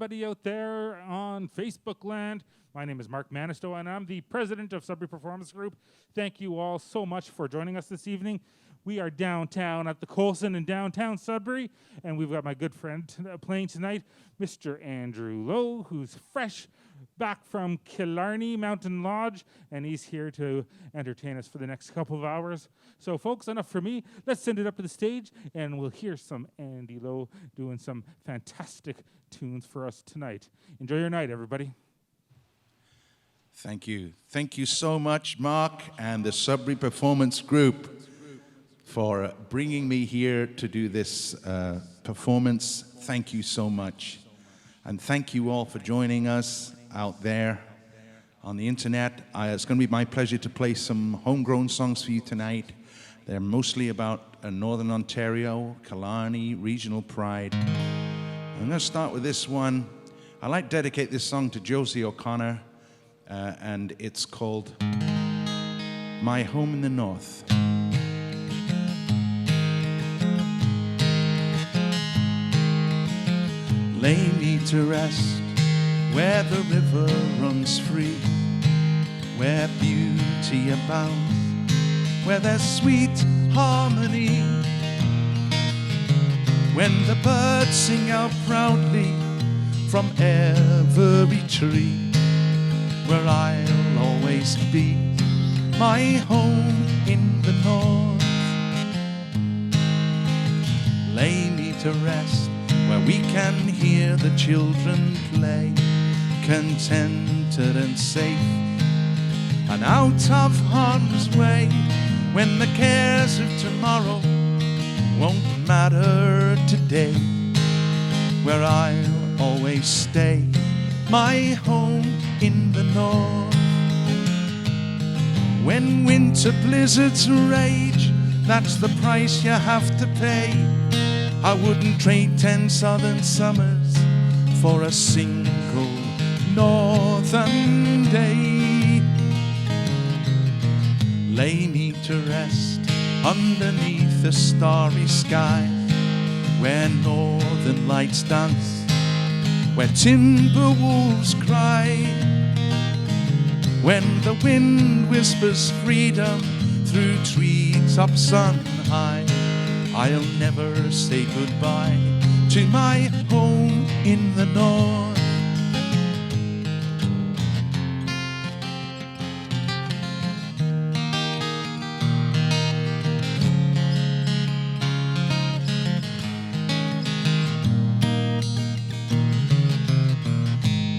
everybody out there on Facebook land. My name is Mark Manistow, and I'm the president of Sudbury Performance Group. Thank you all so much for joining us this evening. We are downtown at the Colson in downtown Sudbury, and we've got my good friend playing tonight, Mr. Andrew Lowe, who's fresh back from Killarney Mountain Lodge, and he's here to entertain us for the next couple of hours. So folks, enough for me. Let's send it up to the stage, and we'll hear some Andy Lowe doing some fantastic tunes for us tonight. Enjoy your night, everybody. Thank you. Thank you so much, Mark and the Sudbury Performance Group, for bringing me here to do this performance. Thank you so much. And thank you all for joining us out there on the internet. It's going to be my pleasure to play some homegrown songs for you tonight. They're mostly about Northern Ontario, Killarney, regional pride. I'm going to start with this one. I'd like to dedicate this song to Josie O'Connor, and it's called My Home in the North. Lay me to rest where the river runs free, where beauty abounds where there's sweet harmony, when the birds sing out proudly from every tree, where I'll always be, my home in the north. Lay me to rest where we can hear the children play, contented and safe, and out of harm's way, when the cares of tomorrow won't matter today, where I'll always stay, my home in the north. When winter blizzards rage, that's the price you have to pay. I wouldn't trade 10 southern summers for a single northern day. Lay me to rest underneath the starry sky, where northern lights dance, where timber wolves cry, when the wind whispers freedom through treetops on high. I'll never say goodbye to my home in the north.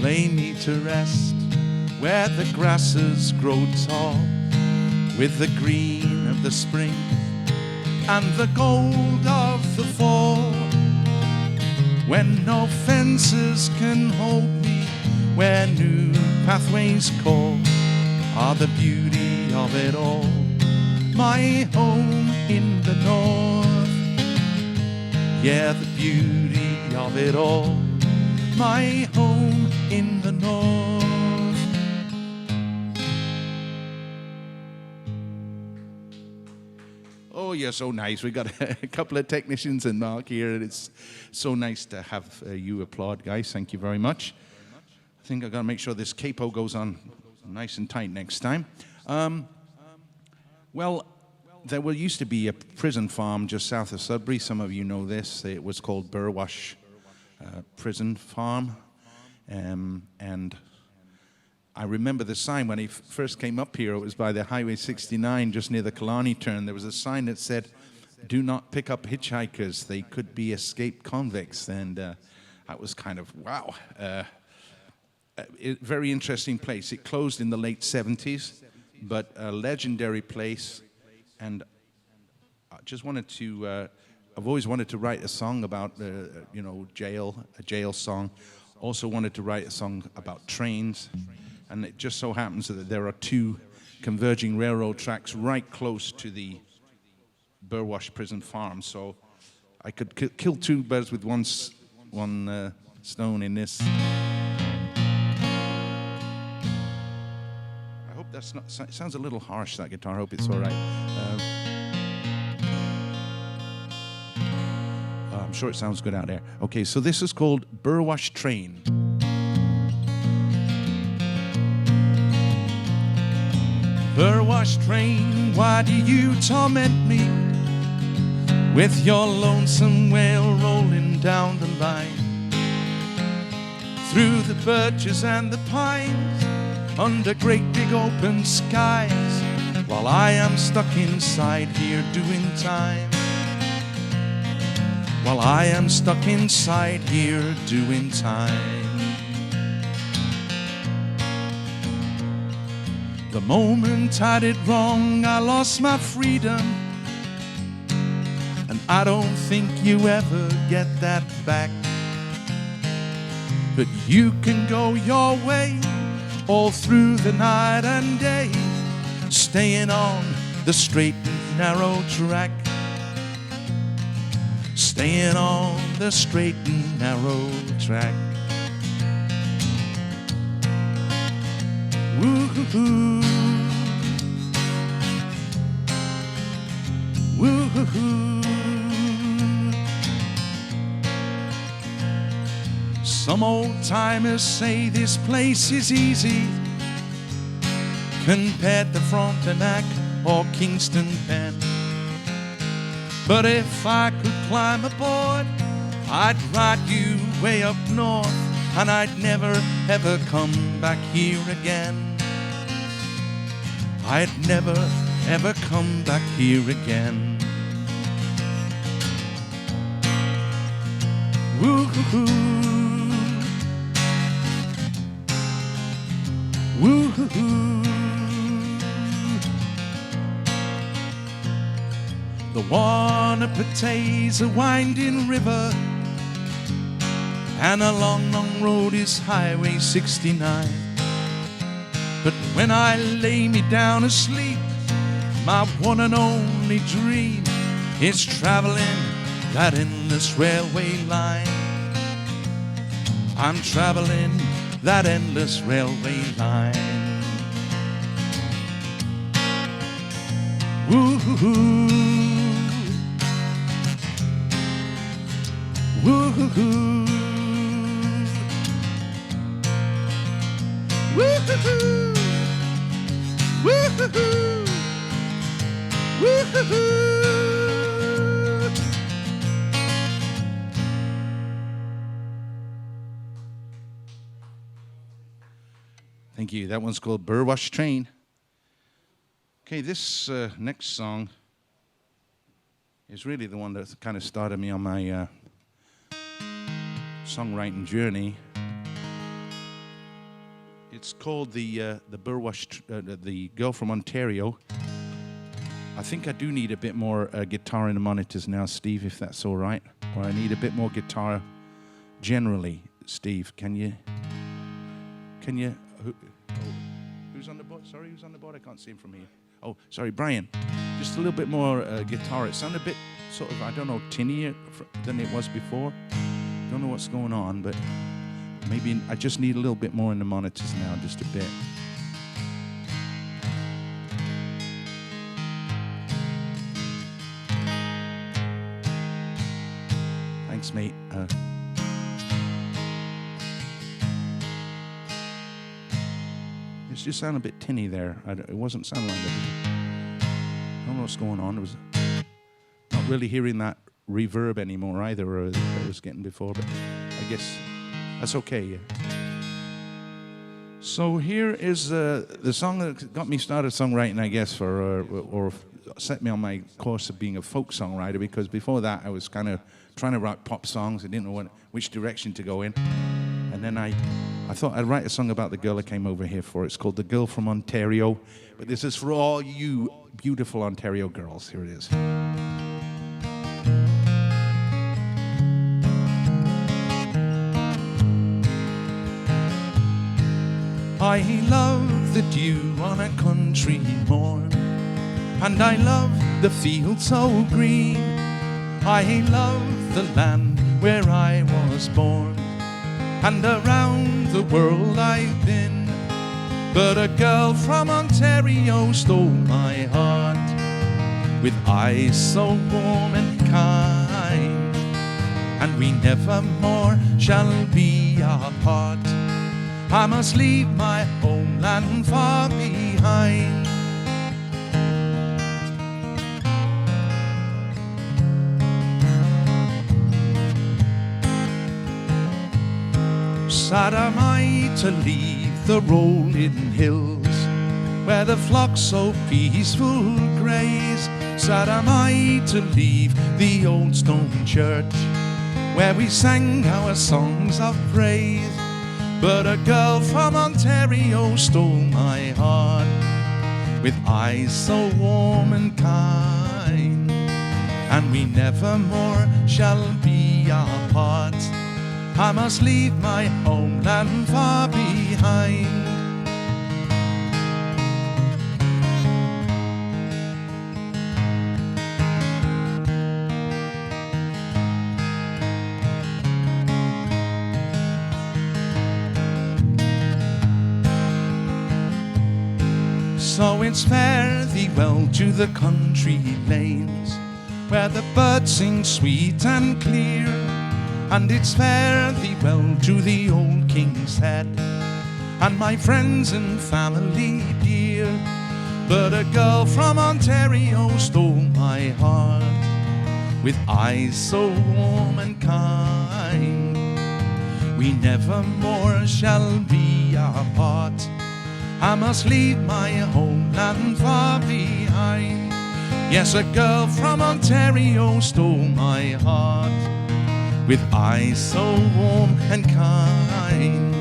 Lay me to rest where the grasses grow tall, with the green of the spring and the gold of the fall, when no fences can hold me, where new pathways call, are the beauty of it all, my home in the north. Yeah, the beauty of it all, my home in the north. Oh, you're so nice. We got a couple of technicians and Mark here, and it's so nice to have you applaud, guys. Thank you very much. I think I've got to make sure this capo goes on nice and tight next time. Well, there used to be a prison farm just south of Sudbury. Some of you know this. It was called Burwash Prison Farm. And I remember the sign when he first came up here. It was by the Highway 69, just near the Killarney turn. There was a sign that said, "Do not pick up hitchhikers. They could be escaped convicts." And that was kind of, wow. Very interesting place. It closed in the late 70s, but a legendary place. And I just wanted to, I've always wanted to write a song about, jail, a jail song. Also wanted to write a song about trains. And it just so happens that there are two converging railroad tracks right close to the Burwash Prison Farm. So I could kill two birds with one stone in this. I hope that's not, it sounds a little harsh, that guitar. I hope it's all right. I'm sure it sounds good out there. Okay, so this is called Burwash Train. Burwash train, why do you torment me with your lonesome wail rolling down the line, through the birches and the pines, under great big open skies, while I am stuck inside here doing time, while I am stuck inside here doing time. The moment I did wrong, I lost my freedom, and I don't think you ever get that back. But you can go your way all through the night and day, staying on the straight and narrow track, staying on the straight and narrow track. Woo-hoo-hoo, woo-hoo-hoo. Some old timers say this place is easy compared to Frontenac or Kingston Bend. But if I could climb aboard, I'd ride you way up north, and I'd never ever come back here again. I'd never ever come back here again. Woo-hoo-hoo. Woo-hoo-hoo. The Wanapite's a winding river, and a long, long road is Highway 69. But when I lay me down to sleep, my one and only dream is traveling that endless railway line. I'm traveling that endless railway line. Woo-hoo-hoo. Woo-hoo-hoo. Woo-hoo-hoo. Woo-hoo-hoo. Woo-hoo-hoo. Thank you. That one's called Burwash Train. Okay, this next song is really the one that kind of started me on my songwriting journey. It's called the Burwash, the Girl from Ontario. I think I do need a bit more guitar in the monitors now, Steve, if that's all right. Or I need a bit more guitar generally. Steve, can you? Who's on the board? Sorry, who's on the board? I can't see him from here. Oh, sorry, Brian. Just a little bit more guitar. It sounded a bit sort of, I don't know, tinnier than it was before. Don't know what's going on, but maybe I just need a little bit more in the monitors now, just a bit. Thanks, mate. It just sounded a bit tinny there. It wasn't sounding like it. I don't know what's going on. It was not really hearing that reverb anymore either, that I was getting before, but I guess that's okay. Yeah. So here is the song that got me started songwriting, I guess, or set me on my course of being a folk songwriter, because before that I was kind of trying to write pop songs. I didn't know which direction to go in. And then I thought I'd write a song about the girl I came over here for. It's called The Girl from Ontario. But this is for all you beautiful Ontario girls. Here it is. I love the dew on a country morn, and I love the fields so green. I love the land where I was born, and around the world I've been. But a girl from Ontario stole my heart, with eyes so warm and kind, and we never more shall be apart. I must leave my homeland far behind. Sad am I to leave the rolling hills, where the flocks so peaceful graze. Sad am I to leave the old stone church, where we sang our songs of praise. But a girl from Ontario stole my heart, with eyes so warm and kind, and we never more shall be apart. I must leave my homeland far behind. So it's fare thee well to the country lanes, where the birds sing sweet and clear. And it's fare thee well to the old King's Head, and my friends and family dear. But a girl from Ontario stole my heart with eyes so warm and kind. We never more shall be apart. I must leave my homeland far behind. Yes, a girl from Ontario stole my heart with eyes so warm and kind.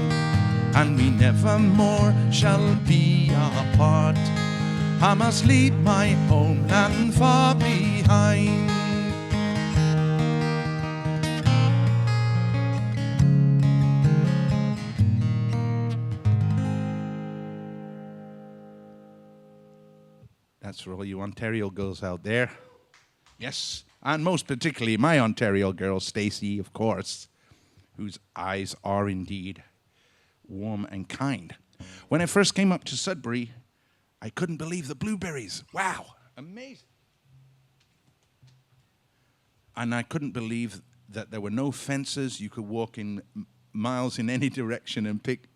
And we never more shall be apart. I must leave my homeland far behind. That's for all you Ontario girls out there. Yes, and most particularly my Ontario girl, Stacey, of course, whose eyes are indeed warm and kind. When I first came up to Sudbury, I couldn't believe the blueberries. Wow, amazing. And I couldn't believe that there were no fences. You could walk in miles in any direction and pick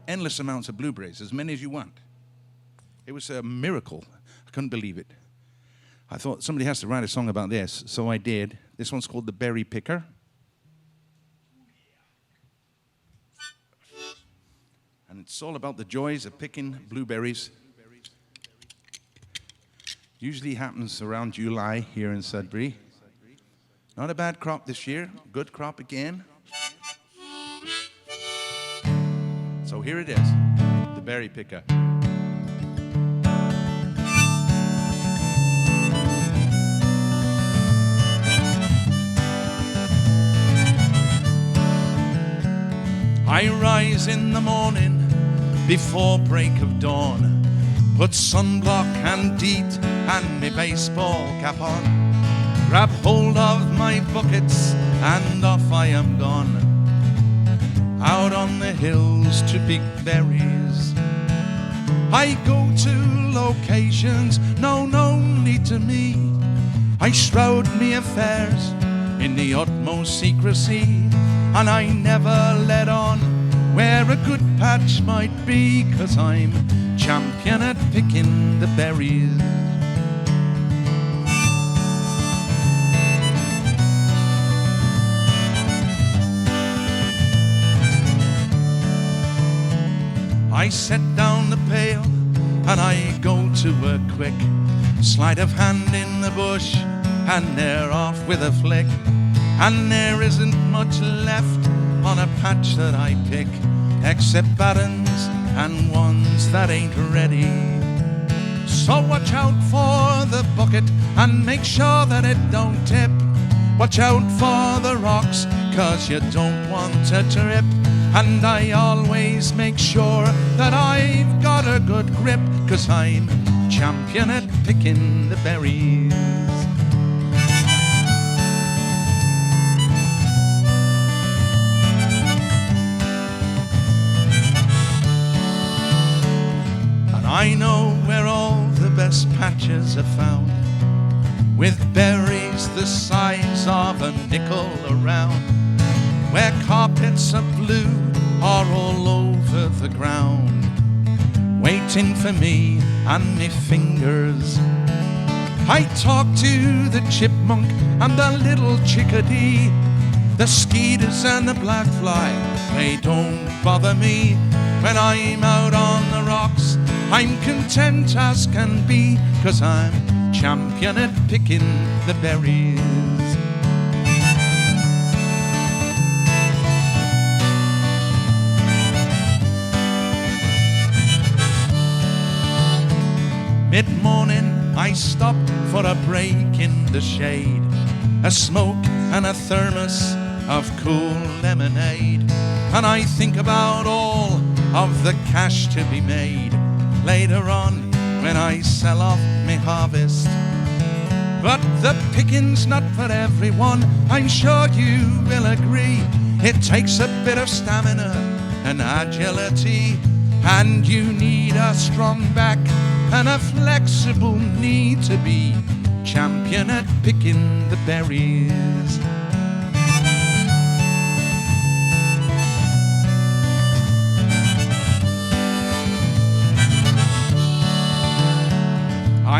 endless amounts of blueberries, as many as you want. It was a miracle. I couldn't believe it. I thought somebody has to write a song about this, so I did. This one's called The Berry Picker. And it's all about the joys of picking blueberries. Usually happens around July here in Sudbury. Not a bad crop this year. Good crop again. So here it is, The Berry Picker. I rise in the morning before break of dawn, put sunblock and DEET and me baseball cap on, grab hold of my buckets and off I am gone, out on the hills to pick berries. I go to locations known only to me. I shroud me affairs in the utmost secrecy, and I never let on where a good patch might be, 'cause I'm champion at picking the berries. I set down the pail and I go to work quick, sleight of hand in the bush and they're off with a flick. And there isn't much left on a patch that I pick, except barons and ones that ain't ready. So watch out for the bucket and make sure that it don't tip. Watch out for the rocks, 'cause you don't want to trip. And I always make sure that I've got a good grip, 'cause I'm champion at picking the berries. I know where all the best patches are found, with berries the size of a nickel around, where carpets of blue are all over the ground, waiting for me and me fingers. I talk to the chipmunk and the little chickadee, the skeeters and the blackfly, they don't bother me. When I'm out on the rocks, I'm content as can be, 'cause I'm champion at picking the berries. Mid-morning I stop for a break in the shade, a smoke and a thermos of cool lemonade, and I think about all of the cash to be made later on when I sell off me harvest. But the picking's not for everyone, I'm sure you will agree. It takes a bit of stamina and agility, and you need a strong back and a flexible knee to be champion at picking the berries.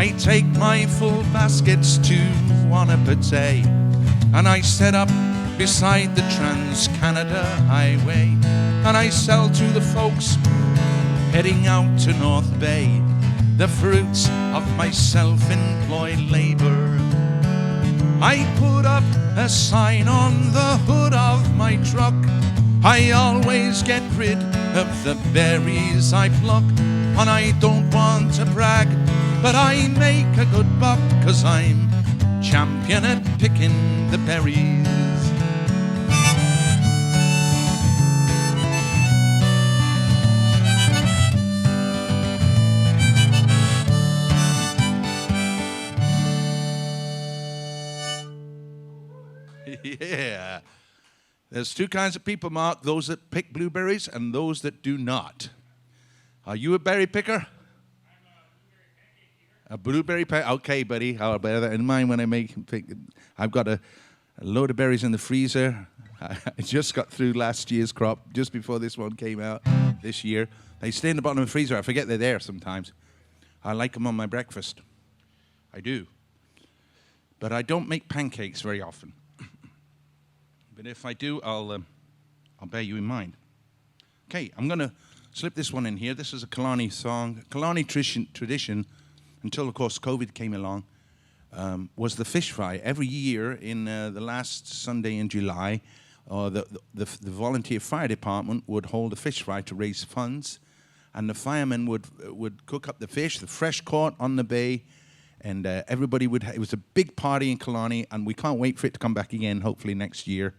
I take my full baskets to Wanapatay, and I set up beside the Trans-Canada Highway, and I sell to the folks heading out to North Bay the fruits of my self-employed labor. I put up a sign on the hood of my truck. I always get rid of the berries I pluck, and I don't want to brag, but I make a good buck, 'cause I'm champion at picking the berries. Yeah. There's two kinds of people, Mark, those that pick blueberries and those that do not. Are you a berry picker? A blueberry picker? Okay, buddy. I'll bear that in mind when I pick. I've got a load of berries in the freezer. I just got through last year's crop, just before this one came out this year. They stay in the bottom of the freezer. I forget they're there sometimes. I like them on my breakfast. I do. But I don't make pancakes very often. But if I do, I'll bear you in mind. Okay, I'm going to slip this one in here. This is a Killarney song. Killarney tradition, until, of course, COVID came along, was the fish fry. Every year in the last Sunday in July, the volunteer fire department would hold a fish fry to raise funds, and the firemen would cook up the fish, the fresh caught on the bay, and everybody would. It was a big party in Killarney, and we can't wait for it to come back again, hopefully next year.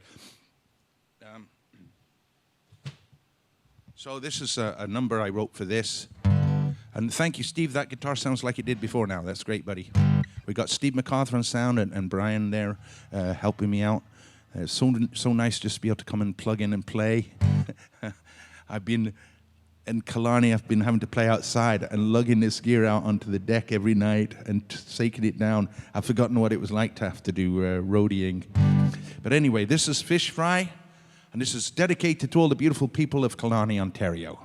So this is a number I wrote for this. And thank you, Steve. That guitar sounds like it did before now. That's great, buddy. We got Steve MacArthur on sound and Brian there helping me out. It's so nice just to be able to come and plug in and play. I've been in Killarney. I've been having to play outside and lugging this gear out onto the deck every night and taking it down. I've forgotten what it was like to have to do roadieing. But anyway, this is Fish Fry, and this is dedicated to all the beautiful people of Killarney, Ontario.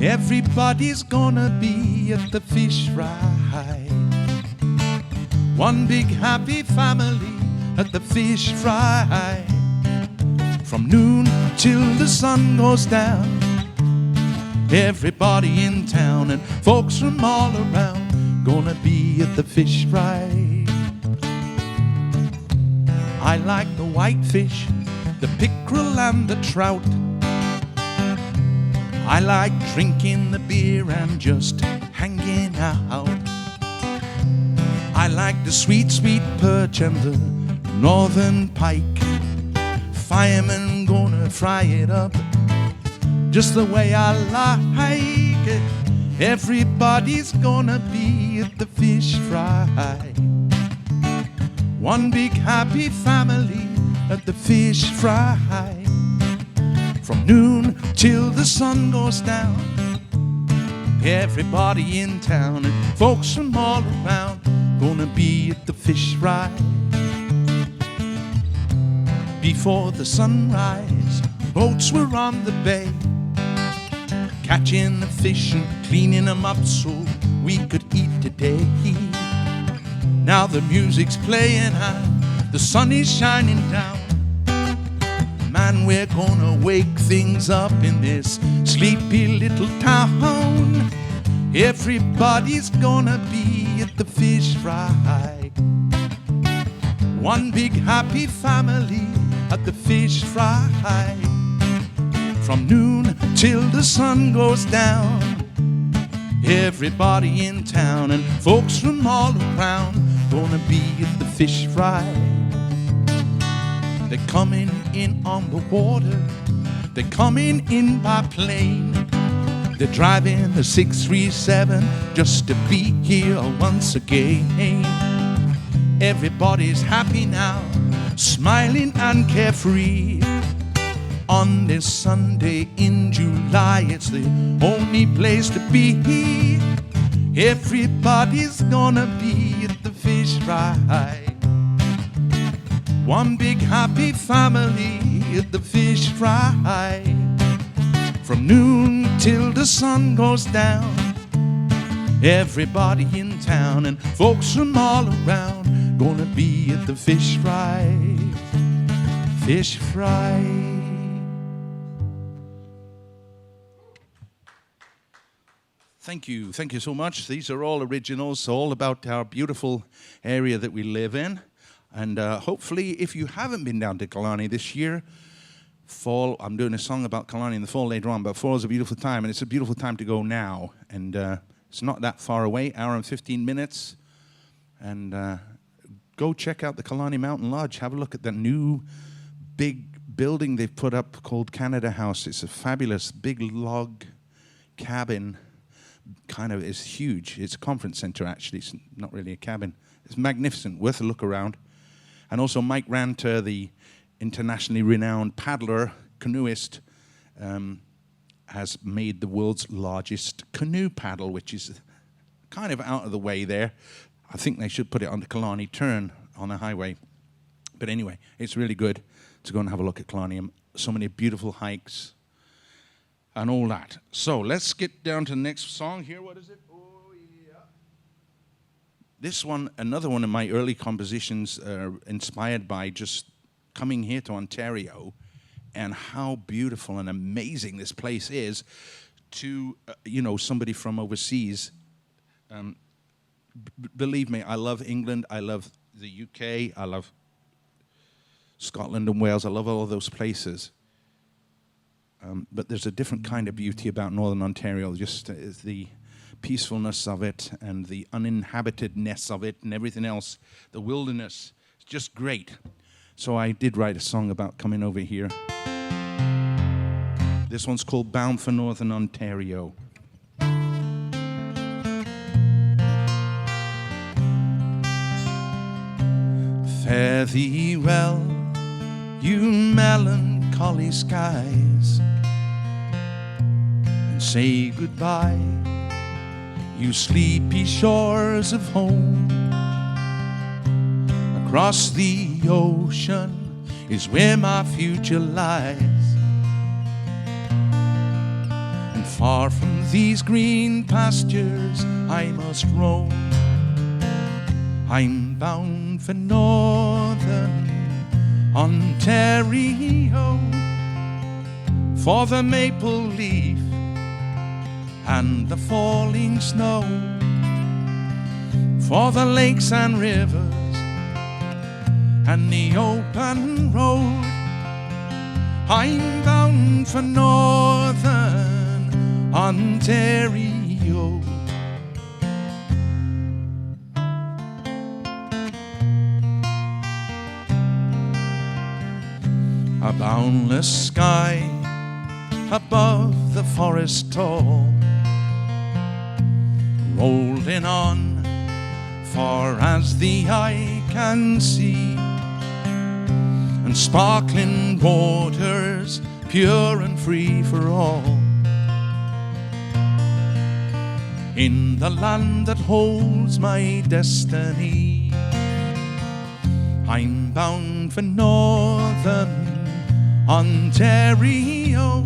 Everybody's gonna be at the fish fry. One big happy family at the fish fry. From noon till the sun goes down. Everybody in town and folks from all around gonna be at the fish fry. I like the whitefish, the pickerel and the trout. I like drinking the beer and just hanging out. I like the sweet, sweet perch and the northern pike. Firemen gonna fry it up just the way I like it. Everybody's gonna be at the fish fry. One big happy family at the fish fry. From noon till the sun goes down. Everybody in town and folks from all around gonna be at the fish fry. Before the sunrise, boats were on the bay, catching the fish and cleaning them up so we could eat today. Now the music's playing and the sun is shining down. Man, we're gonna wake things up in this sleepy little town. Everybody's gonna be at the fish fry. One big happy family at the fish fry. From noon till the sun goes down. Everybody in town and folks from all around gonna be at the fish fry. They're coming in on the water. They're coming in by plane. They're driving the 637 just to be here once again. Everybody's happy now, smiling and carefree. On this Sunday in July, it's the only place to be. Everybody's gonna be at the fish fry. one big happy family at the fish fry. From noon till the sun goes down, everybody in town and folks from all around gonna be at the fish fry. Fish fry. Thank you so much. These are all originals, all about our beautiful area that we live in. And hopefully, if you haven't been down to Killarney this year, fall, I'm doing a song about Killarney in the fall later on, but fall is a beautiful time, and it's a beautiful time to go now. And it's not that far away, hour and 15 minutes. And go check out the Killarney Mountain Lodge. Have a look at that new big building they've put up called Canada House. It's a fabulous big log cabin. Kind of is huge. It's a conference center, actually. It's not really a cabin. It's magnificent, worth a look around. And also Mike Ranter, the internationally renowned paddler, canoeist, has made the world's largest canoe paddle, which is kind of out of the way there. I think they should put it on the Killarney Turn on the highway. But anyway, it's really good to go and have a look at Killarney. So many beautiful hikes and all that. So let's get down to the next song here. What is it? Oh, yeah. This one, another one of my early compositions, inspired by just coming here to Ontario and how beautiful and amazing this place is to, somebody from overseas. Believe me, I love England, I love the UK, I love Scotland and Wales, I love all of those places. But there's a different kind of beauty about Northern Ontario, just the peacefulness of it and the uninhabitedness of it and everything else, the wilderness. It's just great. So I did write a song about coming over here. This one's called Bound for Northern Ontario. Fare thee well, you melancholy skies, and say goodbye, you sleepy shores of home. Across the ocean is where my future lies, and far from these green pastures I must roam. I'm bound for Northern Ontario, for the maple leaf and the falling snow, for the lakes and rivers and the open road. I'm bound for Northern Ontario. A boundless sky above the forest tall, rolling on far as the eye can see, and sparkling waters pure and free for all. In the land that holds my destiny, I'm bound for Northern Ontario,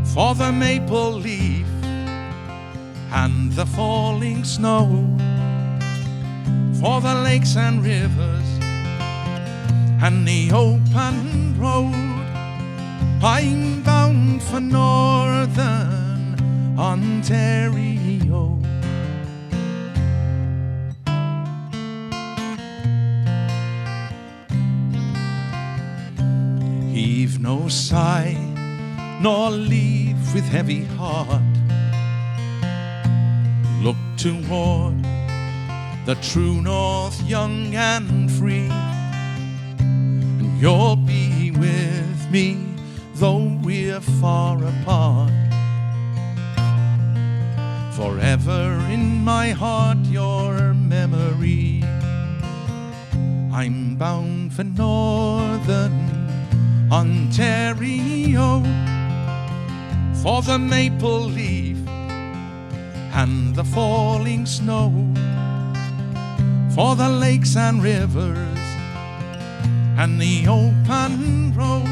for the maple leaf and the falling snow, for the lakes and rivers and the open road. I'm bound for Northern Ontario. Heave no sigh, nor leave with heavy heart. Look toward the true north, young and free, and you'll be with me, though we're far apart. Forever in my heart, your memory. I'm bound for Northern Ontario, for the maple leaf and the falling snow, for the lakes and rivers and the open road.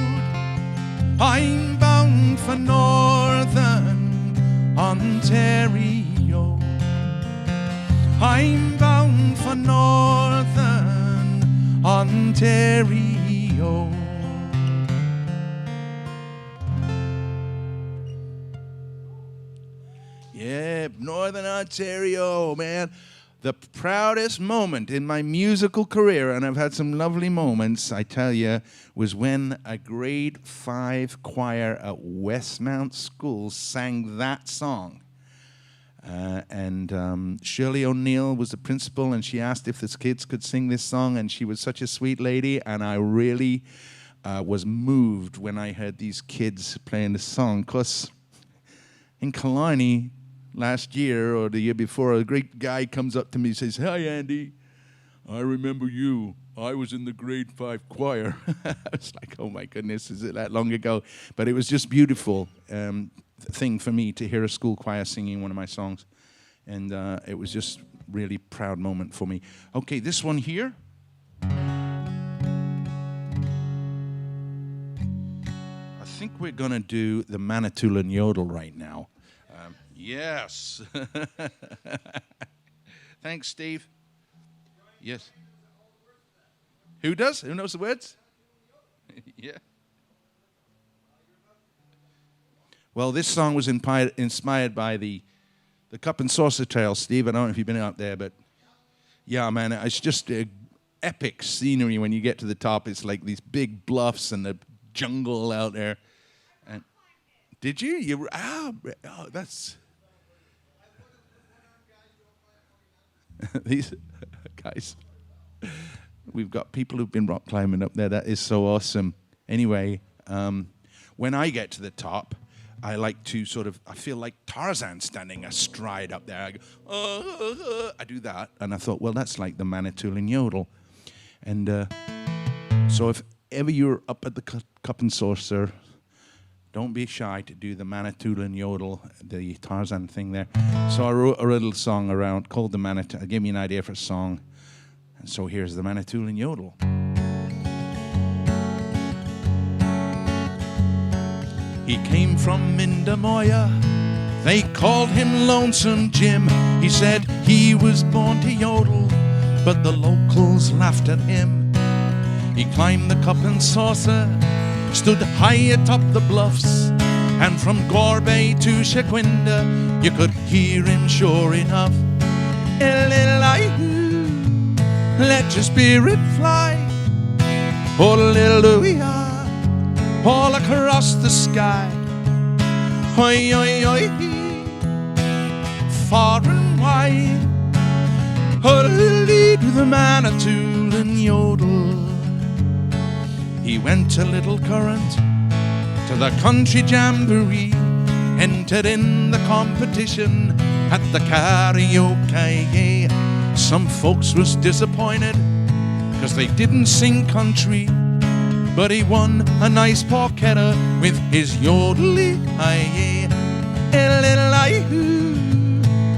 I'm bound for Northern Ontario. I'm bound for Northern Ontario. Yeah, Northern Ontario, man. The proudest moment in my musical career, and I've had some lovely moments, I tell you, was when a grade 5 choir at Westmount School sang that song. Shirley O'Neill was the principal, and she asked if the kids could sing this song, and she was such a sweet lady, and I really was moved when I heard these kids playing the song, because in Killarney, last year or the year before, a great guy comes up to me and says, "Hi, Andy, I remember you. I was in the grade 5 choir." I was like, oh my goodness, is it that long ago? But it was just beautiful thing for me to hear a school choir singing one of my songs. And it was just really proud moment for me. Okay, this one here. I think we're going to do the Manitoulin yodel right now. Yes. Thanks, Steve. Yes. Who does? Who knows the words? Yeah. Well, this song was inspired by the Cup and Saucer Trail, Steve. I don't know if you've been out there, but yeah, man, it's just epic scenery when you get to the top. It's like these big bluffs and the jungle out there. And did you? That's... These guys, we've got people who've been rock climbing up there. That is so awesome. Anyway, when I get to the top, I like to I feel like Tarzan standing astride up there. I go, I do that. And I thought, well, that's like the Manitoulin yodel. And so if ever you're up at the Cup and Saucer, don't be shy to do the Manitoulin yodel, the Tarzan thing there. So I wrote a little song around called the Manitoulin. It gave me an idea for a song. And so here's the Manitoulin yodel. He came from Mindamoya. They called him Lonesome Jim. He said he was born to yodel, but the locals laughed at him. He climbed the Cup and Saucer, stood high atop the bluffs, and from Gore Bay to Shaquinda, you could hear him sure enough. Let your spirit fly, hallelujah, all across the sky. Hoi, hoi, hoi, far and wide, hallelujah to the Manitoulin yodel. He went to Little Current, to the country jamboree, entered in the competition at the karaoke. Some folks was disappointed, 'cause they didn't sing country, but he won a nice porchetta with his yodel-y.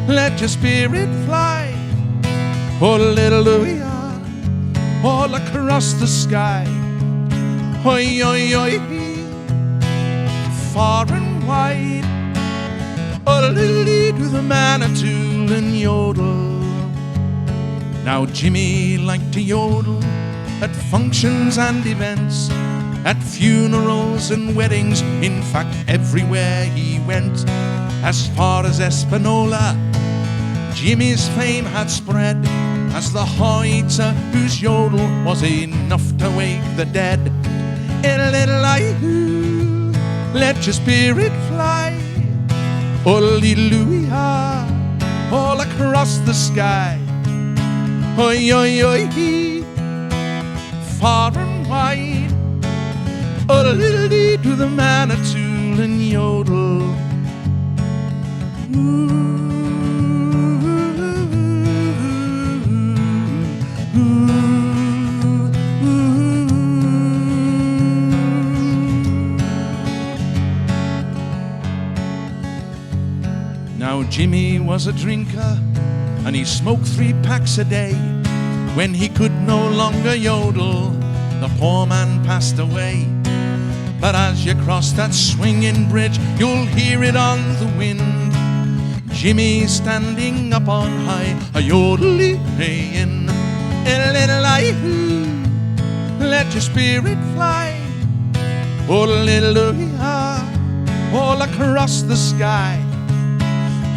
Let your spirit fly, hallelujah, all across the sky. Hoi, hoi, hoi, far and wide, hallelujah to the Manitoulin yodel. Now Jimmy liked to yodel at functions and events, at funerals and weddings, in fact everywhere he went. As far as Espanola, Jimmy's fame had spread as the hoiter whose yodel was enough to wake the dead. Let your spirit fly, hallelujah, all across the sky. Hoi, hoi, hoi, far and wide, hallelujah to the Manitoulin yodel. Now Jimmy was a drinker, and he smoked 3 packs a day. When he could no longer yodel, the poor man passed away. But as you cross that swinging bridge, you'll hear it on the wind. Jimmy's standing up on high, a yodeling, a little I-hoo, let your spirit fly. Oh, little all across the sky.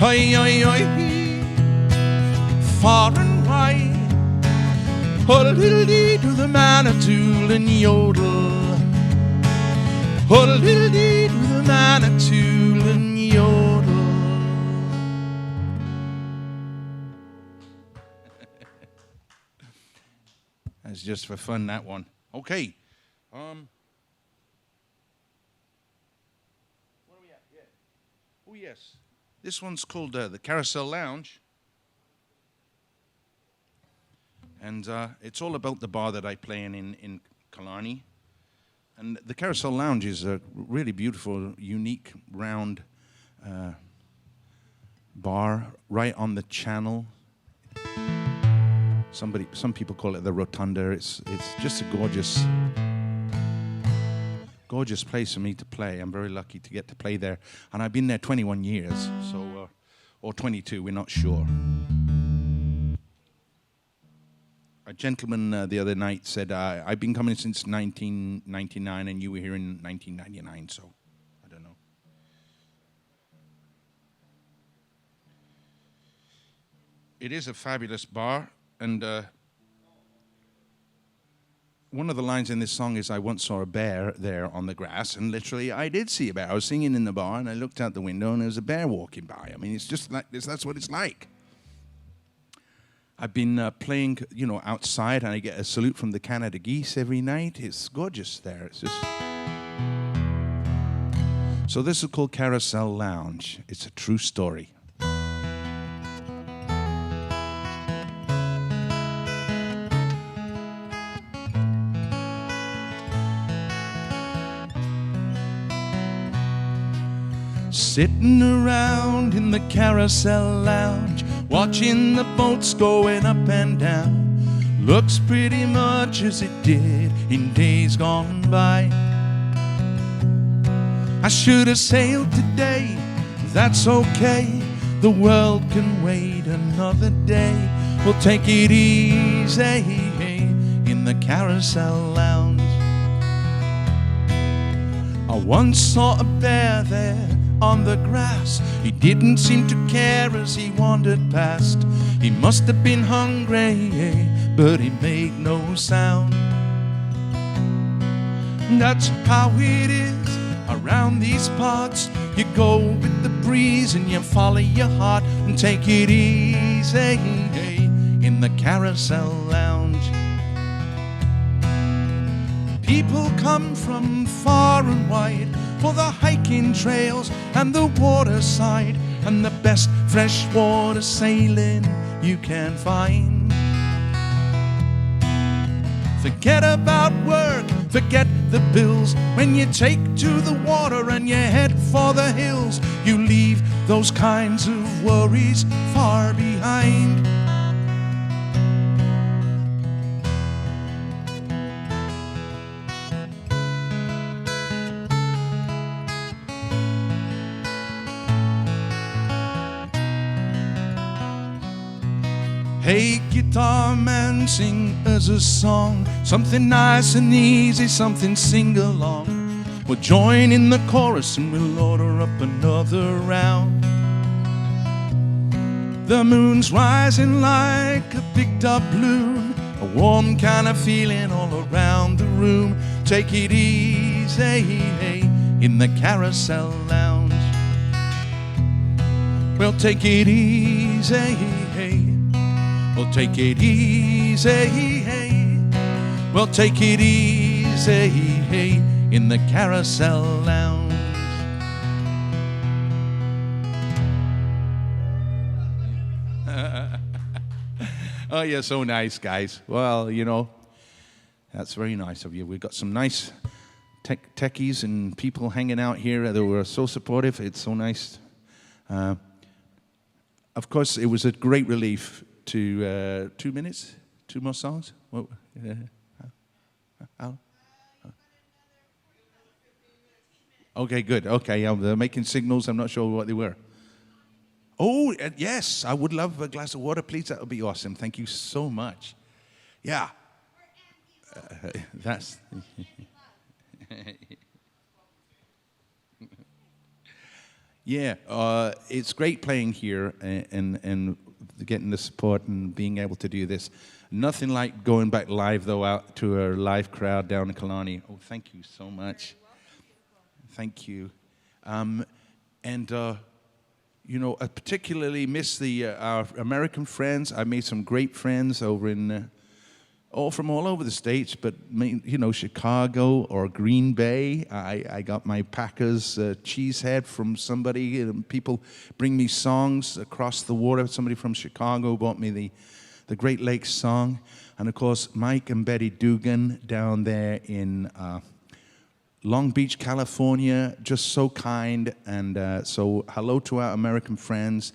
Oi, oi, oi, far and wide. Oh, little dee to the Manitoulin yodel. Oh, little dee to the Manitoulin yodel. That's just for fun, that one. Okay. What are we at? Yeah. Oh, yes. This one's called the Carousel Lounge. And it's all about the bar that I play in Killarney. And the Carousel Lounge is a really beautiful, unique, round bar right on the channel. Some people call it the Rotunda. It's just a gorgeous place for me to play. I'm very lucky to get to play there. And I've been there 21 years, so or 22, we're not sure. A gentleman the other night said, I've been coming since 1999 and you were here in 1999, so I don't know. It is a fabulous bar, and one of the lines in this song is, I once saw a bear there on the grass, and literally I did see a bear. I was singing in the bar and I looked out the window and there was a bear walking by. I mean, it's just like this, that's what it's like. I've been playing, outside, and I get a salute from the Canada geese every night. It's gorgeous there. It's just... So this is called Carousel Lounge. It's a true story. Sitting around in the Carousel Lounge, watching the boats going up and down. Looks pretty much as it did in days gone by. I should have sailed today, that's okay. The world can wait another day. We'll take it easy in the Carousel Lounge. I once saw a bear there on the grass. He didn't seem to care as he wandered past. He must have been hungry, but he made no sound. That's how it is around these parts. You go with the breeze and you follow your heart and take it easy in the Carousel Lounge. People come from far and wide for the hiking trails and the waterside and the best freshwater sailing you can find. Forget about work, forget the bills. When you take to the water and you head for the hills, you leave those kinds of worries far behind. Hey, guitar man, sing us a song, something nice and easy, something sing-along. We'll join in the chorus and we'll order up another round. The moon's rising like a big doubloon, a warm kind of feeling all around the room. Take it easy in the Carousel Lounge. We'll take it easy. We'll take it easy. We'll take it easy in the Carousel Lounge. Oh, you're so nice, guys. Well, that's very nice of you. We've got some nice techies and people hanging out here that were so supportive. It's so nice. Of course, it was a great relief to 2 minutes, 2 more songs. Well, How? Okay, good. Okay, they're making signals. I'm not sure what they were. Oh, yes, I would love a glass of water, please. That would be awesome. Thank you so much. Yeah. That's... Yeah, it's great playing here and getting the support and being able to do this. Nothing like going back live, though, out to a live crowd down in Killarney. Oh, thank you so much. Thank you. You know, I particularly miss our American friends. I made some great friends over in... all from all over the States, but, you know, Chicago or Green Bay. I got my Packers cheesehead from somebody. People bring me songs across the water. Somebody from Chicago bought me the Great Lakes song. And, of course, Mike and Betty Dugan down there in Long Beach, California, just so kind. And so hello to our American friends.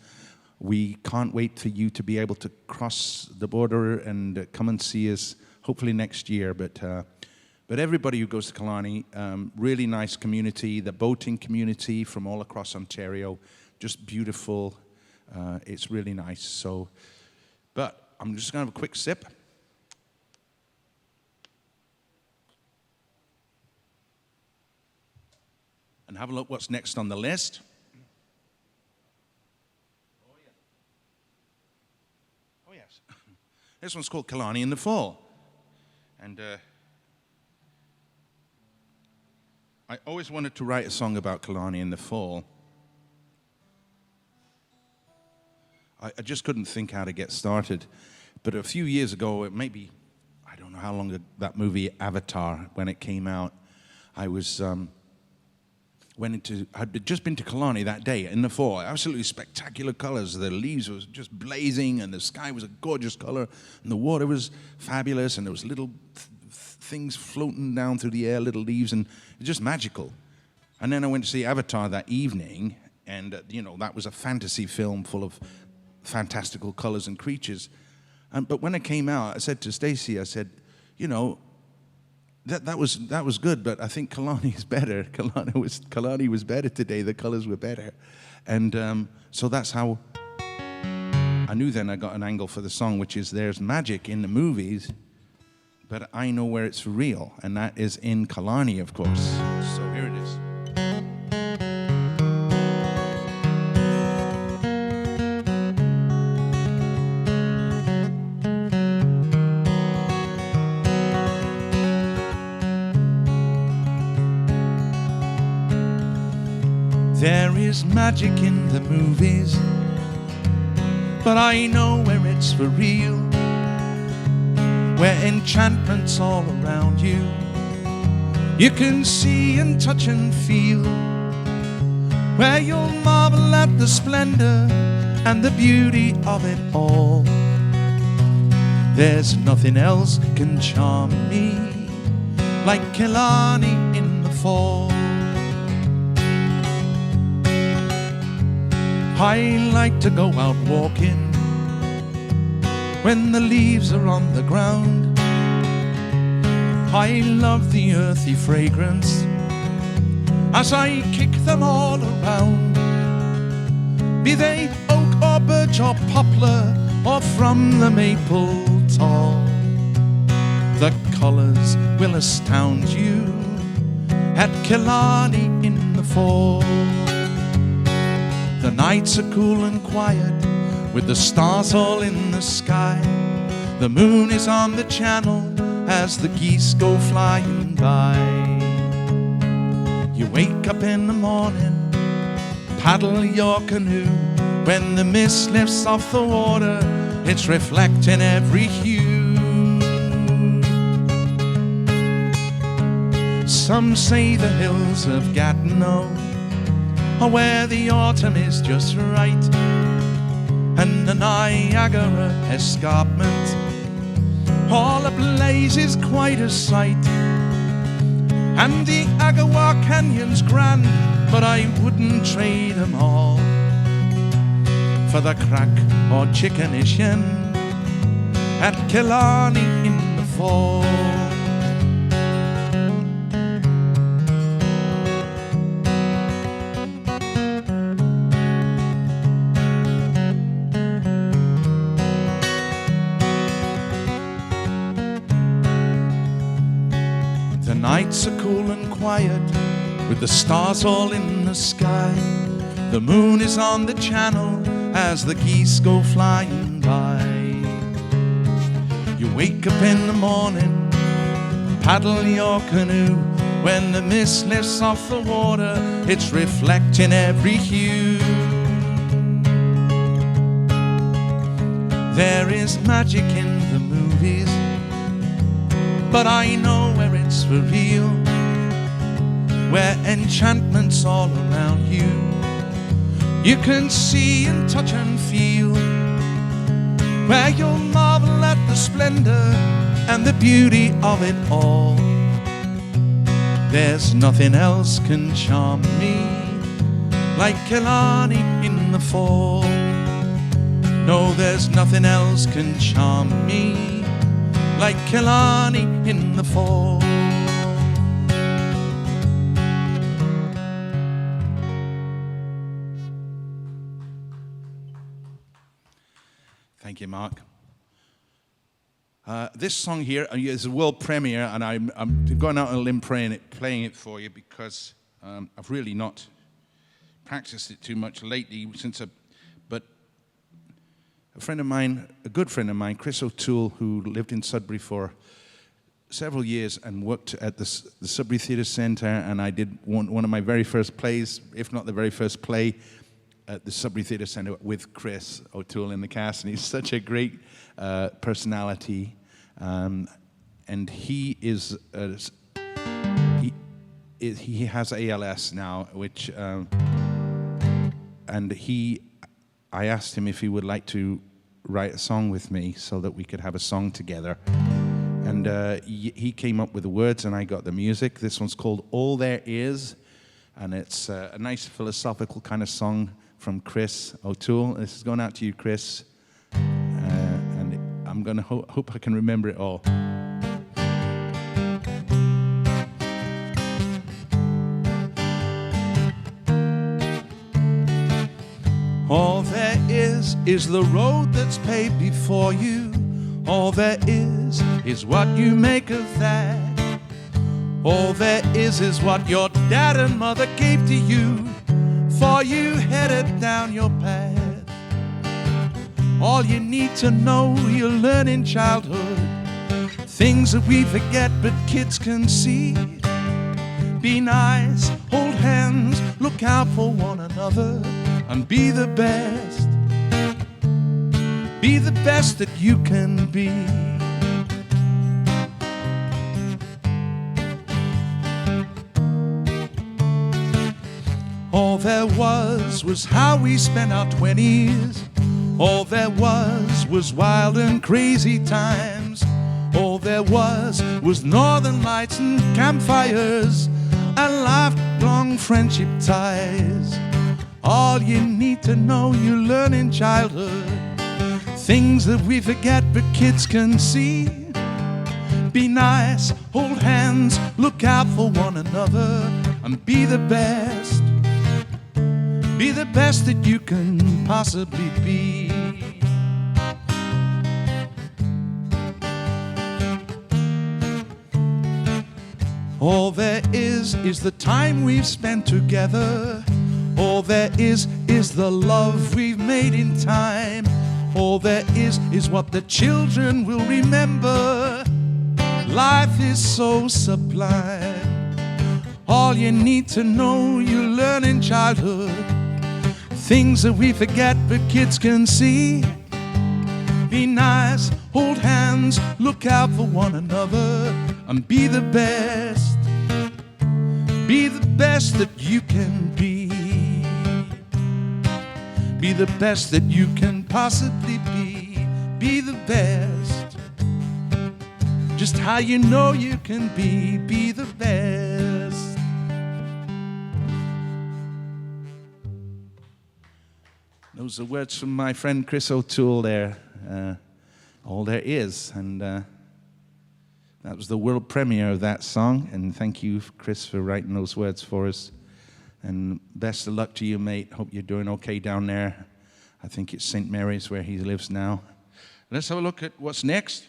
We can't wait for you to be able to cross the border and come and see us, hopefully next year. But everybody who goes to Killarney, really nice community. The boating community from all across Ontario, just beautiful. It's really nice. So, but I'm just going to have a quick sip. And have a look what's next on the list. This one's called Killarney in the Fall. And I always wanted to write a song about Killarney in the fall. I just couldn't think how to get started. But a few years ago, maybe, I don't know how long that movie Avatar, when it came out, I was... I'd just been to Killarney that day in the fall. Absolutely spectacular colors. The leaves were just blazing, and the sky was a gorgeous color, and the water was fabulous, and there was little things floating down through the air, little leaves, and it was just magical. And then I went to see Avatar that evening, and you know, that was a fantasy film full of fantastical colors and creatures. But when it came out, I said to Stacy, I said, you know, That was good, but I think Killarney is better. Killarney was better today. The colors were better, and so that's how I knew. Then I got an angle for the song, which is there's magic in the movies, but I know where it's real, and that is in Killarney, of course. So here it is. There is magic in the movies, but I know where it's for real, where enchantment's all around you. You can see and touch and feel, where you'll marvel at the splendor and the beauty of it all. There's nothing else can charm me like Killarney in the fall. I like to go out walking when the leaves are on the ground. I love the earthy fragrance as I kick them all around. Be they oak or birch or poplar or from the maple tall, the colours will astound you at Killarney in the fall. The nights are cool and quiet, with the stars all in the sky. The moon is on the channel as the geese go flying by. You wake up in the morning, paddle your canoe. When the mist lifts off the water, it's reflecting every hue. Some say the hills of Gatineau are where the autumn is just right, and the Niagara escarpment all ablaze is quite a sight. And the Agawa Canyon's grand, but I wouldn't trade them all for the crack or Chickanishin at Killarney in the fall. nights are cool and quiet, with the stars all in the sky. The moon is on the channel as the geese go flying by. You wake up in the morning, paddle your canoe. When the mist lifts off the water, it's reflecting every hue. There is magic in the movies, but I know where it's for real, where enchantment's all around you. You can see and touch and feel, where you'll marvel at the splendor and the beauty of it all. There's nothing else can charm me like Killarney in the fall. No, there's nothing else can charm me like Killarney in the fall. Thank you, Mark. This song here is a world premiere, and I'm going out on a limb playing it for you because I've really not practiced it too much lately. But a friend of mine, a good friend of mine, Chris O'Toole, who lived in Sudbury for several years and worked at the Sudbury Theatre Centre, and I did one of my very first plays, if not the very first play, at the Sudbury Theatre Centre with Chris O'Toole in the cast, and he's such a great personality, and he is he has ALS now, which and I asked him if he would like to write a song with me so that we could have a song together, and he came up with the words and I got the music. This one's called All There Is, and it's a nice philosophical kind of song from Chris O'Toole. This is going out to you, Chris, and I'm going to hope I can remember it all. All there is the road that's paved before you. All there is what you make of that. All there is what your dad and mother gave to you, for you headed down your path. All you need to know you learn in childhood, things that we forget but kids can see. Be nice, hold hands, look out for one another, and be the best. Be the best that you can be. All there was how we spent our 20s. All there was wild and crazy times. All there was northern lights and campfires and lifelong friendship ties. All you need to know you learn in childhood, things that we forget but kids can see. Be nice, hold hands, look out for one another, and be the best. Be the best that you can possibly be. All there is the time we've spent together. All there is the love we've made in time. All there is what the children will remember. Life is so sublime. All you need to know you learn in childhood, things that we forget but kids can see. Be nice, hold hands, look out for one another, and be the best. Be the best that you can be. Be the best that you can possibly be. Be the best. Just how you know you can be. Be the best. Those are words from my friend Chris O'Toole there. All there is. And that was the world premiere of that song. And thank you, Chris, for writing those words for us. And best of luck to you, mate. Hope you're doing okay down there. I think it's St. Mary's where he lives now. Let's have a look at what's next.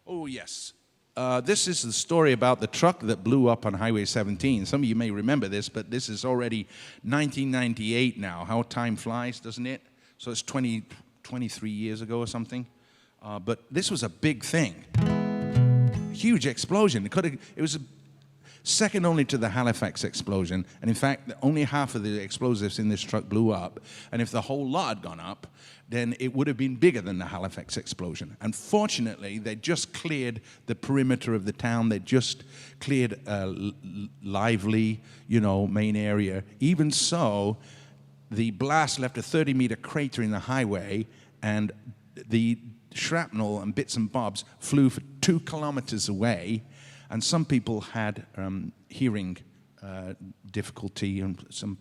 Oh, yes. This is the story about the truck that blew up on Highway 17. Some of you may remember this, but this is already 1998 now. How time flies, doesn't it? So it's 23 years ago or something. But this was a big thing. Huge explosion. It was second only to the Halifax explosion. And in fact, only half of the explosives in this truck blew up. And if the whole lot had gone up, then it would have been bigger than the Halifax explosion. Unfortunately, they just cleared the perimeter of the town. They just cleared Lively, main area. Even so, the blast left a 30-meter crater in the highway, and the shrapnel and bits and bobs flew for 2 kilometers away, and some people had hearing difficulty and some.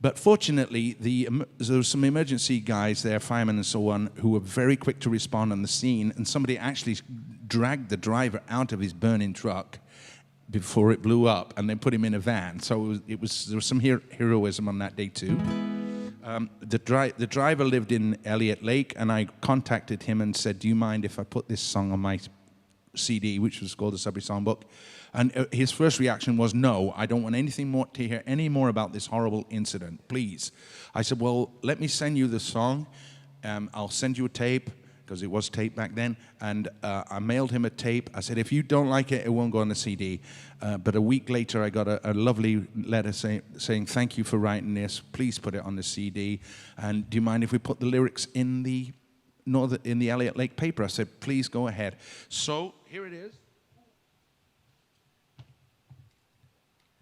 But fortunately, there were some emergency guys there, firemen and so on, who were very quick to respond on the scene, and somebody actually dragged the driver out of his burning truck before it blew up, and they put him in a van. So there was some heroism on that day too. The driver lived in Elliott Lake, and I contacted him and said, "Do you mind if I put this song on my CD," which was called the Sudbury Songbook? And his first reaction was, "No, I don't want anything more to hear any more about this horrible incident, please." I said, "Well, let me send you the song. I'll send you a tape," because it was tape back then. And I mailed him a tape. I said, "If you don't like it, it won't go on the CD." But a week later, I got a lovely letter saying, "Thank you for writing this. Please put it on the CD. And do you mind if we put the lyrics in the Elliott Lake paper?" I said, "Please go ahead." So here it is.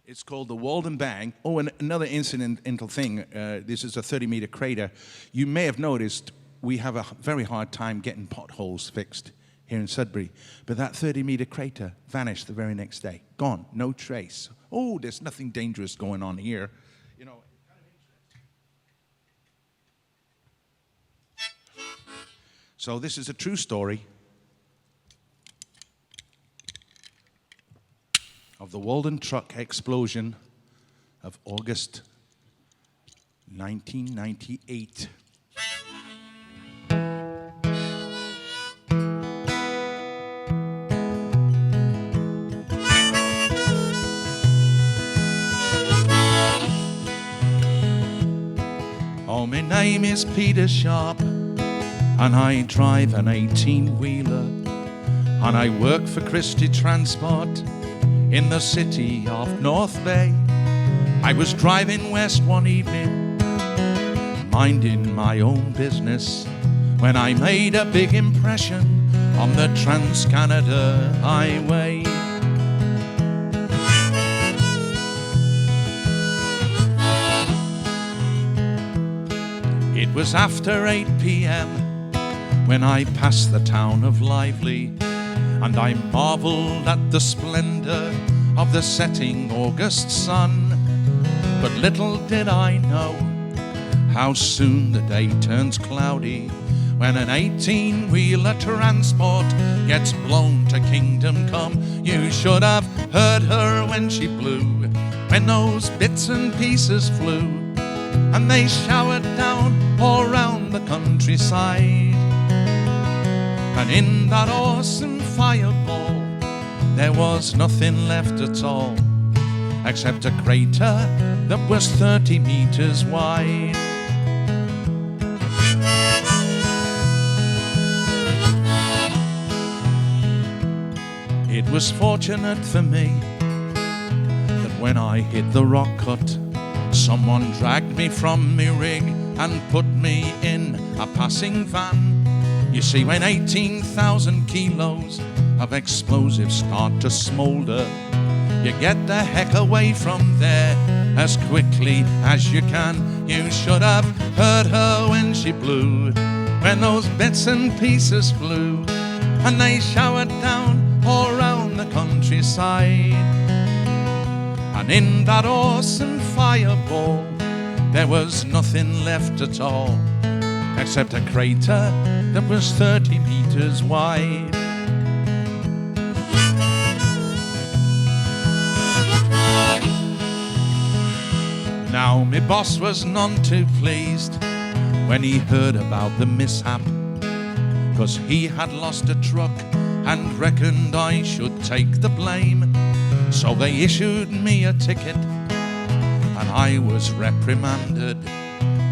It's called the Walden Bank. Oh, and another incidental thing. This is a 30-meter crater. You may have noticed we have a very hard time getting potholes fixed here in Sudbury. But that 30-meter crater vanished the very next day. Gone. No trace. Oh, there's nothing dangerous going on here. Kind of interesting. So this is a true story of the Walden truck explosion of August 1998. Oh, my name is Peter Sharp, and I drive an 18-wheeler, and I work for Christie Transport in the city of North Bay. I was driving west one evening, minding my own business, when I made a big impression on the Trans-Canada Highway. It was after 8 p.m. when I passed the town of Lively, and I marveled at the splendor of the setting August sun. But little did I know how soon the day turns cloudy when an 18-wheeler transport gets blown to kingdom come. You should have heard her when she blew, when those bits and pieces flew, and they showered down all round the countryside. And in that awesome fireball, there was nothing left at all, except a crater that was 30 meters wide. It was fortunate for me that when I hit the rock cut, someone dragged me from me rig and put me in a passing van. You see, when 18,000 kilos of explosives start to smolder, you get the heck away from there as quickly as you can. You should have heard her when she blew, when those bits and pieces flew, and they showered down all round the countryside. And in that awesome fireball, there was nothing left at all, except a crater that was 30 meters wide. Now, my boss was none too pleased when he heard about the mishap, 'cause he had lost a truck and reckoned I should take the blame. So they issued me a ticket and I was reprimanded.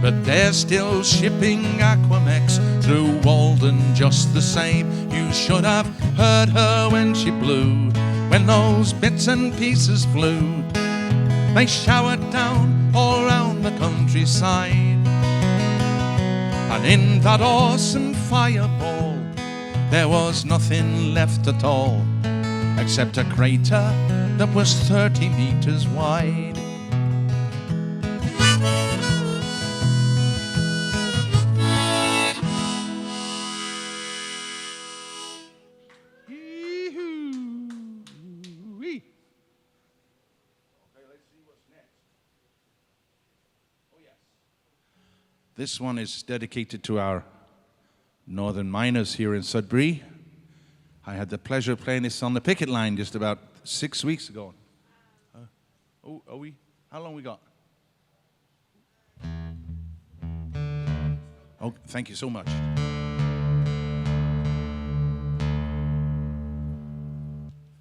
But they're still shipping Aquamex through Walden just the same. You should have heard her when she blew, when those bits and pieces flew. They showered down all round the countryside, and in that awesome fireball there was nothing left at all except a crater that was 30 meters wide. This one is dedicated to our northern miners here in Sudbury. I had the pleasure of playing this on the picket line just about 6 weeks ago. Are we? How long we got? Oh, thank you so much.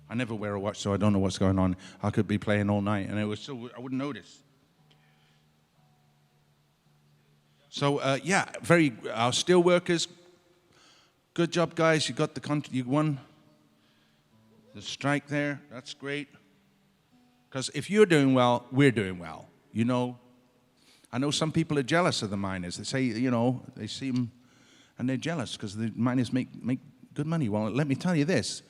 I never wear a watch, so I don't know what's going on. I could be playing all night, and I wouldn't notice. So yeah, our steel workers, good job, guys. You got you won the strike there. That's great. Because if you're doing well, we're doing well. You know, I know some people are jealous of the miners. They say, you know, they see them and they're jealous because the miners make good money. Well, let me tell you this: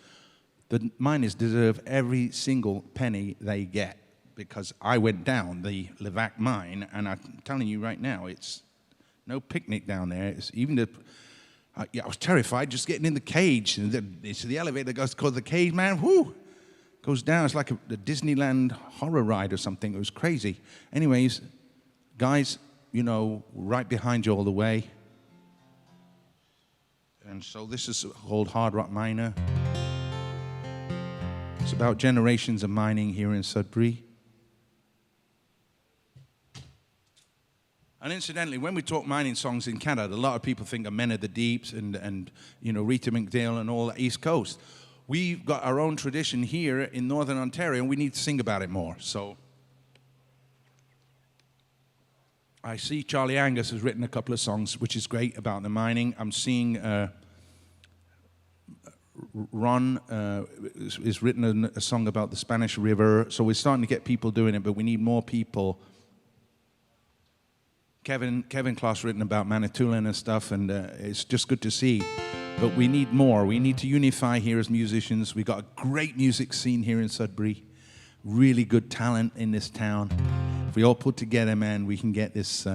the miners deserve every single penny they get. Because I went down the Levac mine, and I'm telling you right now, it's no picnic down there. It's even I was terrified just getting in the cage. It's the elevator goes called the cage, man. Whoo! Goes down. It's like a Disneyland horror ride or something. It was crazy. Anyways, guys, you know, right behind you all the way. And so this is called Hard Rock Miner. It's about generations of mining here in Sudbury. And incidentally, when we talk mining songs in Canada, a lot of people think of Men of the Deeps and you know, Rita McDale and all the East Coast. We've got our own tradition here in Northern Ontario, and we need to sing about it more. So I see Charlie Angus has written a couple of songs, which is great, about the mining. I'm seeing Ron has written a song about the Spanish River. So we're starting to get people doing it, but we need more people. Kevin Kloss written about Manitoulin and stuff, and it's just good to see. But we need more. We need to unify here as musicians. We've got a great music scene here in Sudbury. Really good talent in this town. If we all put together, man, we can get this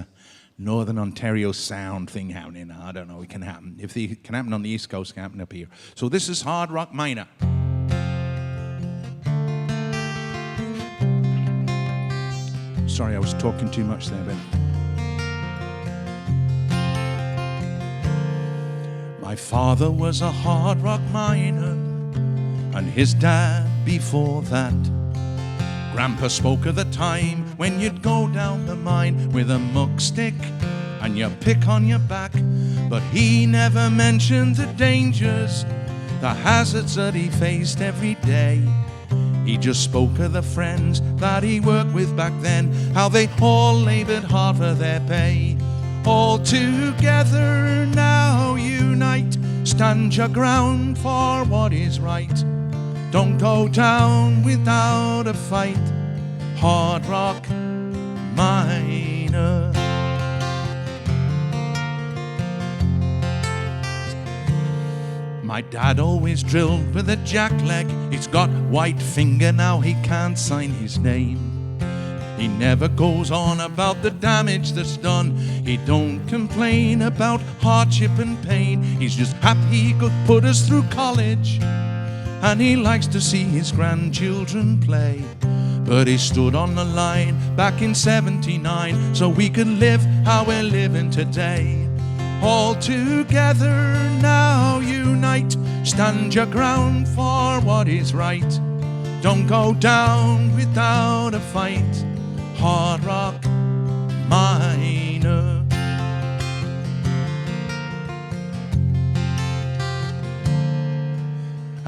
Northern Ontario sound thing happening. I don't know, it can happen. If it can happen on the East Coast, it can happen up here. So this is Hard Rock Miner. Sorry, I was talking too much there, Ben. My father was a hard rock miner, and his dad before that. Grandpa spoke of the time when you'd go down the mine with a muck stick and your pick on your back. But he never mentioned the dangers, the hazards that he faced every day. He just spoke of the friends that he worked with back then, how they all labored hard for their pay. All together now unite, stand your ground for what is right. Don't go down without a fight, hard rock miner. My dad always drilled with a jackleg. He's got white finger now, he can't sign his name. He never goes on about the damage that's done. He don't complain about hardship and pain. He's just happy he could put us through college, and he likes to see his grandchildren play. But he stood on the line back in '79 so we could live how we're living today. All together now unite, stand your ground for what is right. Don't go down without a fight, hard rock miner.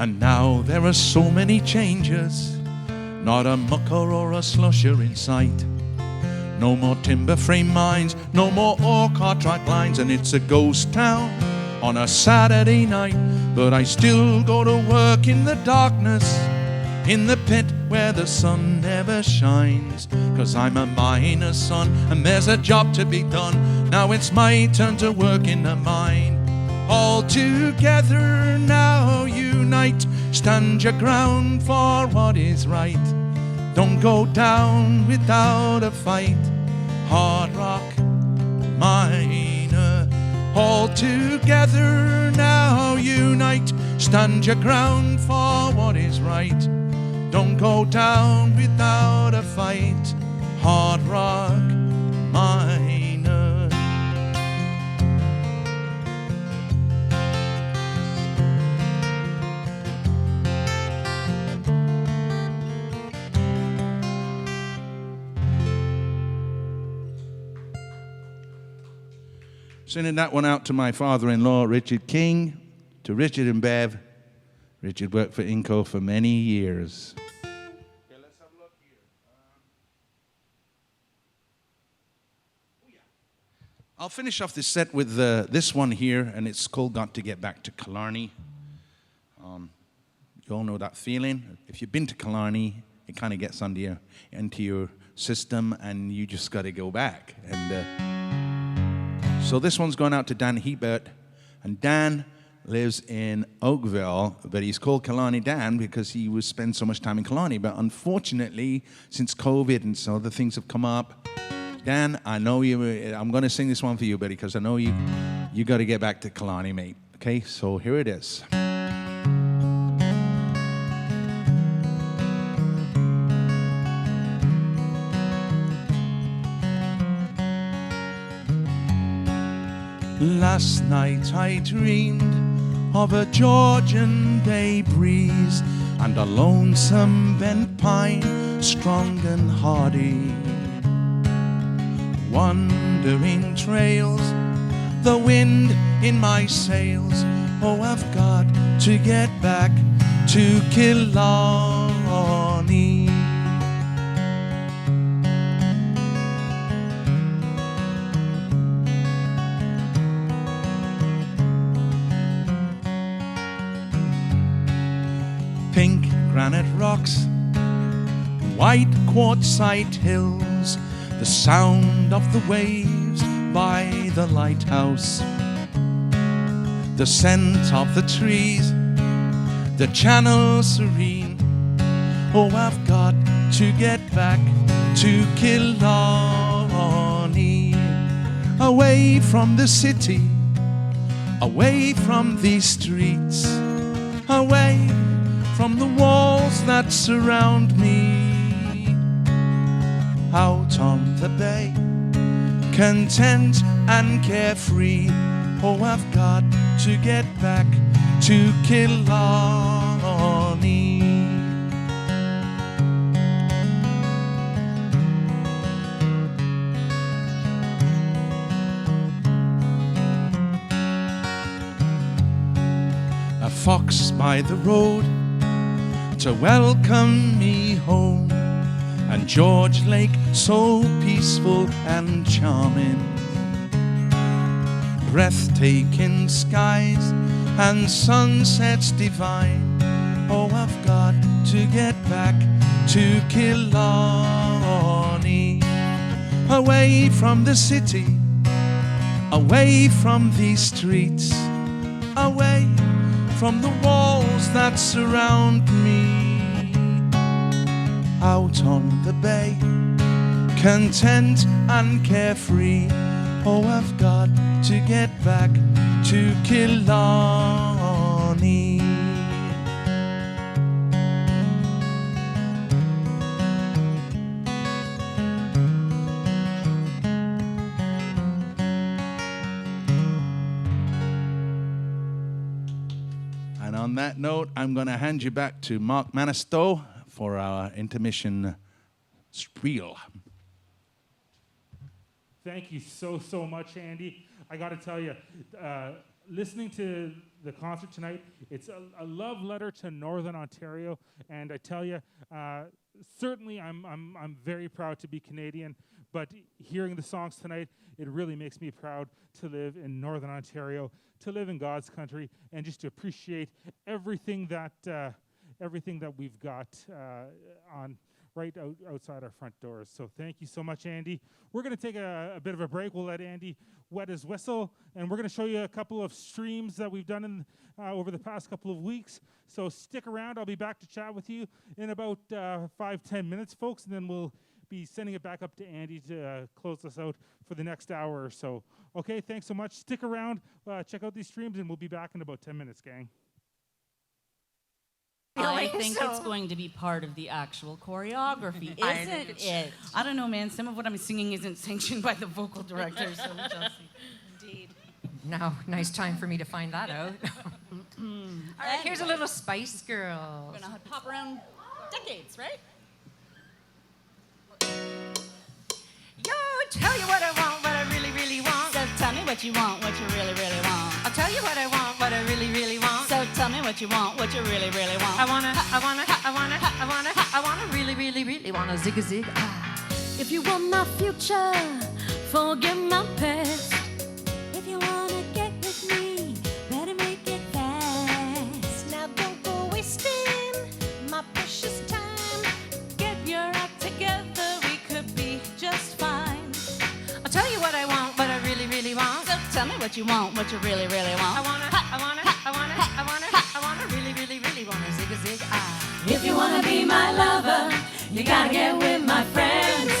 And now there are so many changes, not a mucker or a slusher in sight. No more timber frame mines, no more ore car track lines, and it's a ghost town on a Saturday night. But I still go to work in the darkness, in the pit where the sun never shines. 'Cause I'm a miner's son and there's a job to be done. Now it's my turn to work in the mine. All together now unite, stand your ground for what is right. Don't go down without a fight. Hard rock miner. All together now unite, stand your ground for what is right. Don't go down without a fight. Hard rock miner. Sending that one out to my father-in-law, Richard King, to Richard and Bev. Richard worked for Inco for many years. Okay, let's have a look here. I'll finish off this set with this one here, and it's called Got to Get Back to Killarney. You all know that feeling. If you've been to Killarney, it kind of gets into your system, and you just got to go back. And so this one's going out to Dan Hebert, and Dan lives in Oakville, but he's called Killarney Dan because he was spend so much time in Killarney. But unfortunately, since COVID and so other things have come up, Dan, I know you. I'm going to sing this one for you, buddy, because I know you got to get back to Killarney, mate. Okay, so here it is. Last night I dreamed of a Georgian Bay breeze and a lonesome bent pine, strong and hardy. Wandering trails, the wind in my sails. Oh, I've got to get back to Killarney. Pink granite rocks, white quartzite hills, the sound of the waves by the lighthouse, the scent of the trees, the channel serene. Oh, I've got to get back to Killarney, away from the city, away from these streets, away from the walls that surround me, out on the bay, content and carefree. Oh, I've got to get back to Killarney. A fox by the road to welcome me home, and George Lake so peaceful and charming, breathtaking skies and sunsets divine. Oh, I've got to get back to Killarney, away from the city, away from these streets, away from the walls that surround me, out on the bay, content and carefree. Oh, I've got to get back to Killarney. And on that note, I'm going to hand you back to Mark Manistow for our intermission spiel. Thank you so much, Andy. I got to tell you, listening to the concert tonight, it's a love letter to Northern Ontario, and I tell you, certainly I'm very proud to be Canadian, but hearing the songs tonight, it really makes me proud to live in Northern Ontario, to live in God's country, and just to appreciate everything that we've got on right outside our front doors. So thank you so much, Andy. We're going to take a bit of a break. We'll let Andy wet his whistle, and we're going to show you a couple of streams that we've done over the past couple of weeks. So stick around. I'll be back to chat with you in about 5-10 minutes, folks, and then we'll be sending it back up to Andy to close us out for the next hour or so. Okay, thanks so much. Stick around, check out these streams, and we'll be back in about 10 minutes, gang. I think it's going to be part of the actual choreography, isn't it? I don't know, man. Some of what I'm singing isn't sanctioned by the vocal director, so we shall see. Indeed. Now, nice time for me to find that out. All right, here's a little Spice Girls. We're going to pop around decades, right? Yo, tell you what I want, what I really, really want. So tell me what you want, what you really, really want. I'll tell you what I want, what I really, really want. So tell me what you want, what you really, really want. I wanna, really, really, really wanna zig a zig. Ah. If you want my future, forget my past. If you wanna get with me, better make it fast. Now don't go wasting my precious time. Get your act together, we could be just fine. I'll tell you what I want, what I really, really want. So tell me what you want, what you really, really want. I wanna, really, really, really wanna zig a zig. Ah. If you wanna be my lover, you gotta get with my friends.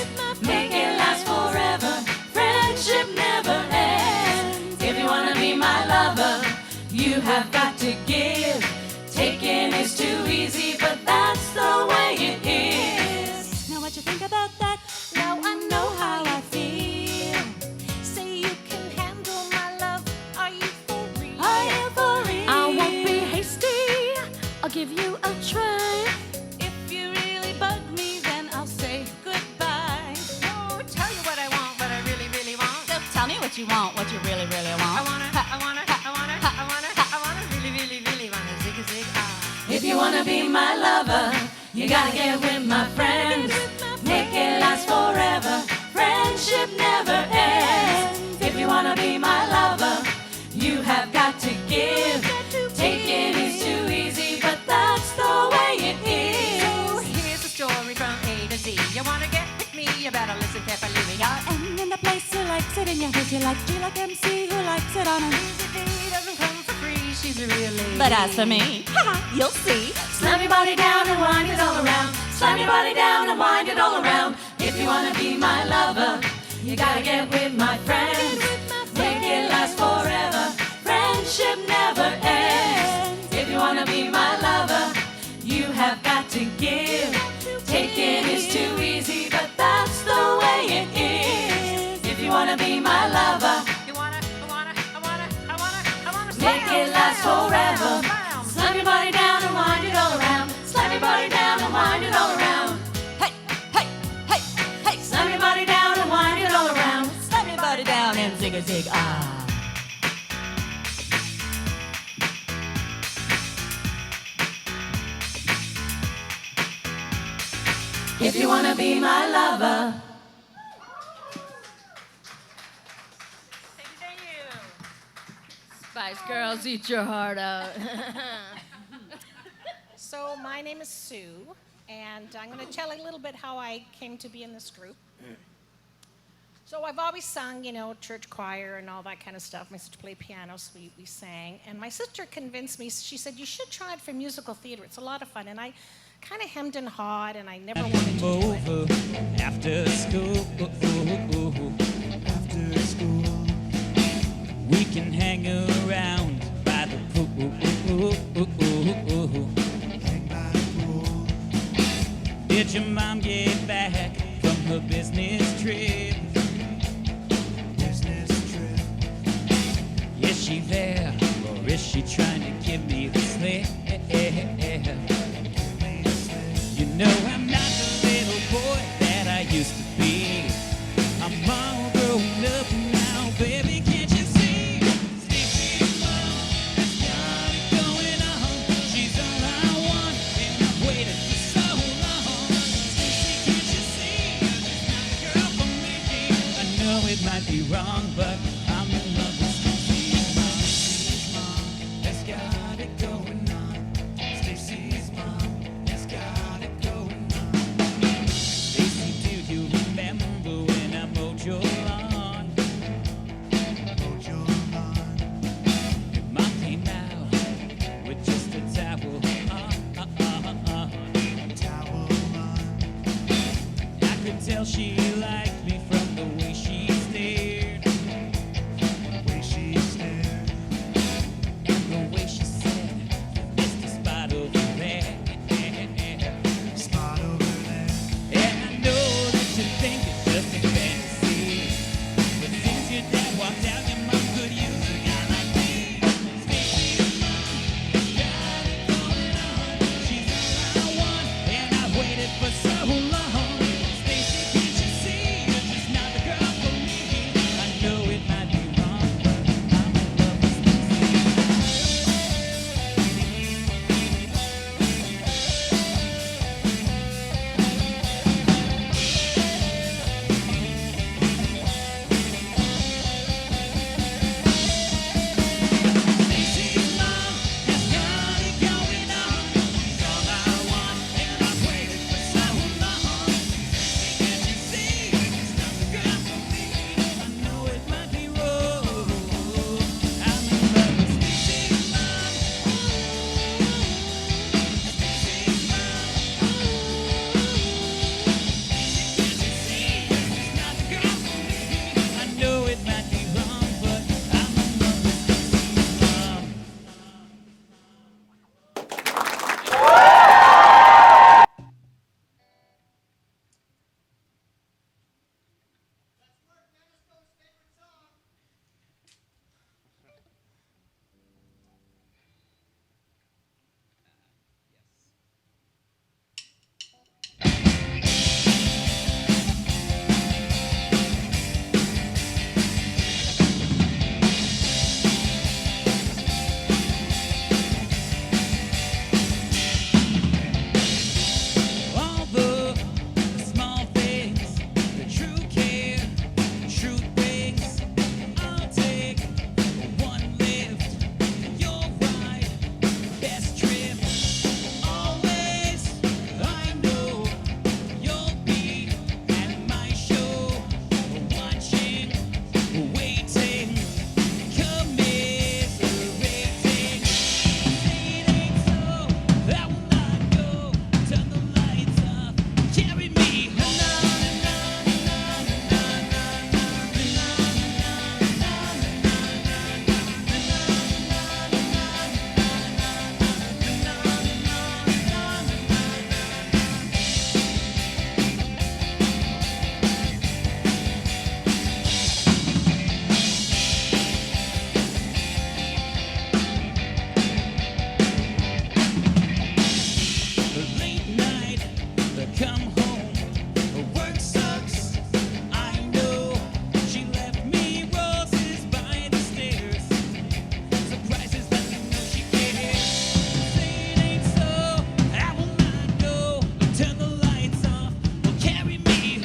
Make it last forever, friendship never ends. If you wanna be my lover, you have got to give. Taking is too easy, but that's the way it is. Now what you think about that? Now I know how I feel. Say you can handle my love, are you for real? Are you for real? I won't be hasty, I'll give you a try. If you really bug me, then I'll say goodbye. Oh, tell you what I want, what I really, really want. So tell me what you want, what you really, really want. I wanna, really, really, really wanna zig a zig. Ah. If you wanna be my lover, you gotta get with my friends. Make it last forever, friendship never ends. If you wanna be my lover, you have got to give. Taking is too easy, but that's the way it is. So here's the story from A to Z. You wanna get with me, you better listen carefully. We got And in the place who likes it in your face, you like G like MC who likes it on a Easy D doesn't come for free, she's a real lady. But as for me, you'll see. Slam your body down and wind it all around. Slam your body down and wind it all around. If you wanna be my lover, you gotta get with my friends. Make it last forever, friendship never ends. If you wanna be my lover, you have got to give. Taking is too easy, but that's the way it is. If you wanna be my lover, You wanna, make it last forever. Slam your body down and wind it all around. Slam your body down and wind it all around. Hey, hey, hey, hey. Slam your body down and wind it all around. Slam your body down and zig a zig. Ah. If you wanna be my lover. Spice Girls, eat your heart out. So my name is Sue, and I'm going to tell a little bit how I came to be in this group. So I've always sung, church choir and all that kind of stuff. My sister played piano, so we sang. And my sister convinced me, she said, you should try it for musical theater. It's a lot of fun. And I kind of hemmed and hawed, and I never wanted to do it. After school, after school, we can hang around by the pool. Hang by the pool. Did your mom get back from her business trip? Business trip. Is she there, or is she trying to give me the slip? You know I'm not the little boy that I used to be. I'm all grown up now, baby, can't you see? Sleepy wrong, but I'm in love with Stacy's mom. Stacy's mom has got it going on. Stacy's mom has got it going on. Stacy, do you remember when I mowed your lawn? Mowed your lawn. Your mom came out with just a towel. Towel on. I could tell she liked me from the way she stared. Way she stared. And the way she said, "Mr. Spot over there." Spot over there. And I know that you think it's just a fantasy, but since your dad walked out, your mom could use a guy like me. Stacy's mom has got it going on. She's all I want, and I've waited for so long. Stacy, can't you see you're just not the girl for me? I know it might be wrong, but I'm in love with Stacy. Stacy's mom has got it going on. She's all I want, and I've waited for so long. Stacy, can't you see she's not the girl for me? I know it might be wrong. I'm in love with Stacy's mom. Stacy's mom. Can't you see she's not the girl for me? I know it might be wrong, but I'm in love with Stacy's mom. All the small things, the true care, truth brings. I'll take one lift. You're right, best trip. Always, I know you'll be at my show, watching, waiting, commiserating. It ain't so, I will not go. Turn the lights off, carry me late night, come home. Work sucks, I know. She left me roses by the stairs. Surprises let me know she cares. Say it ain't so, I will not go. Turn the lights off, will carry me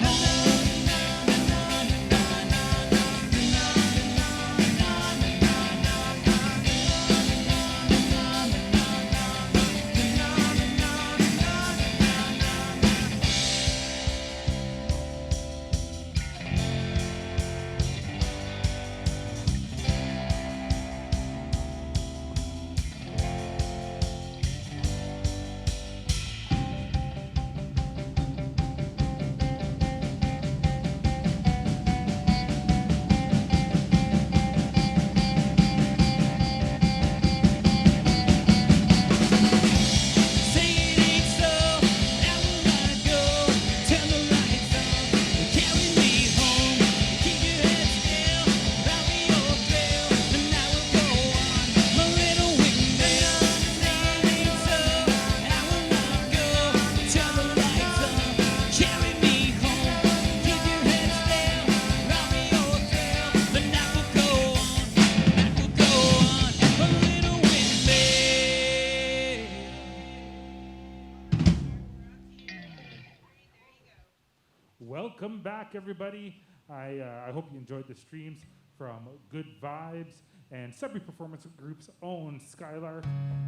Say it ain't so, I will not go. Turn the lights off, carry me home. Keep your head still, I'll be your thrill, and I will go on my little windmill. Say it ain't so, I will not go. Turn the lights off, carry me home. Keep your head still, I'll be your thrill, and I will go on my little windmill. Welcome back, everybody. I hope you enjoyed the streams from Good Vibes and Sudbury Performance Group's own Skylark.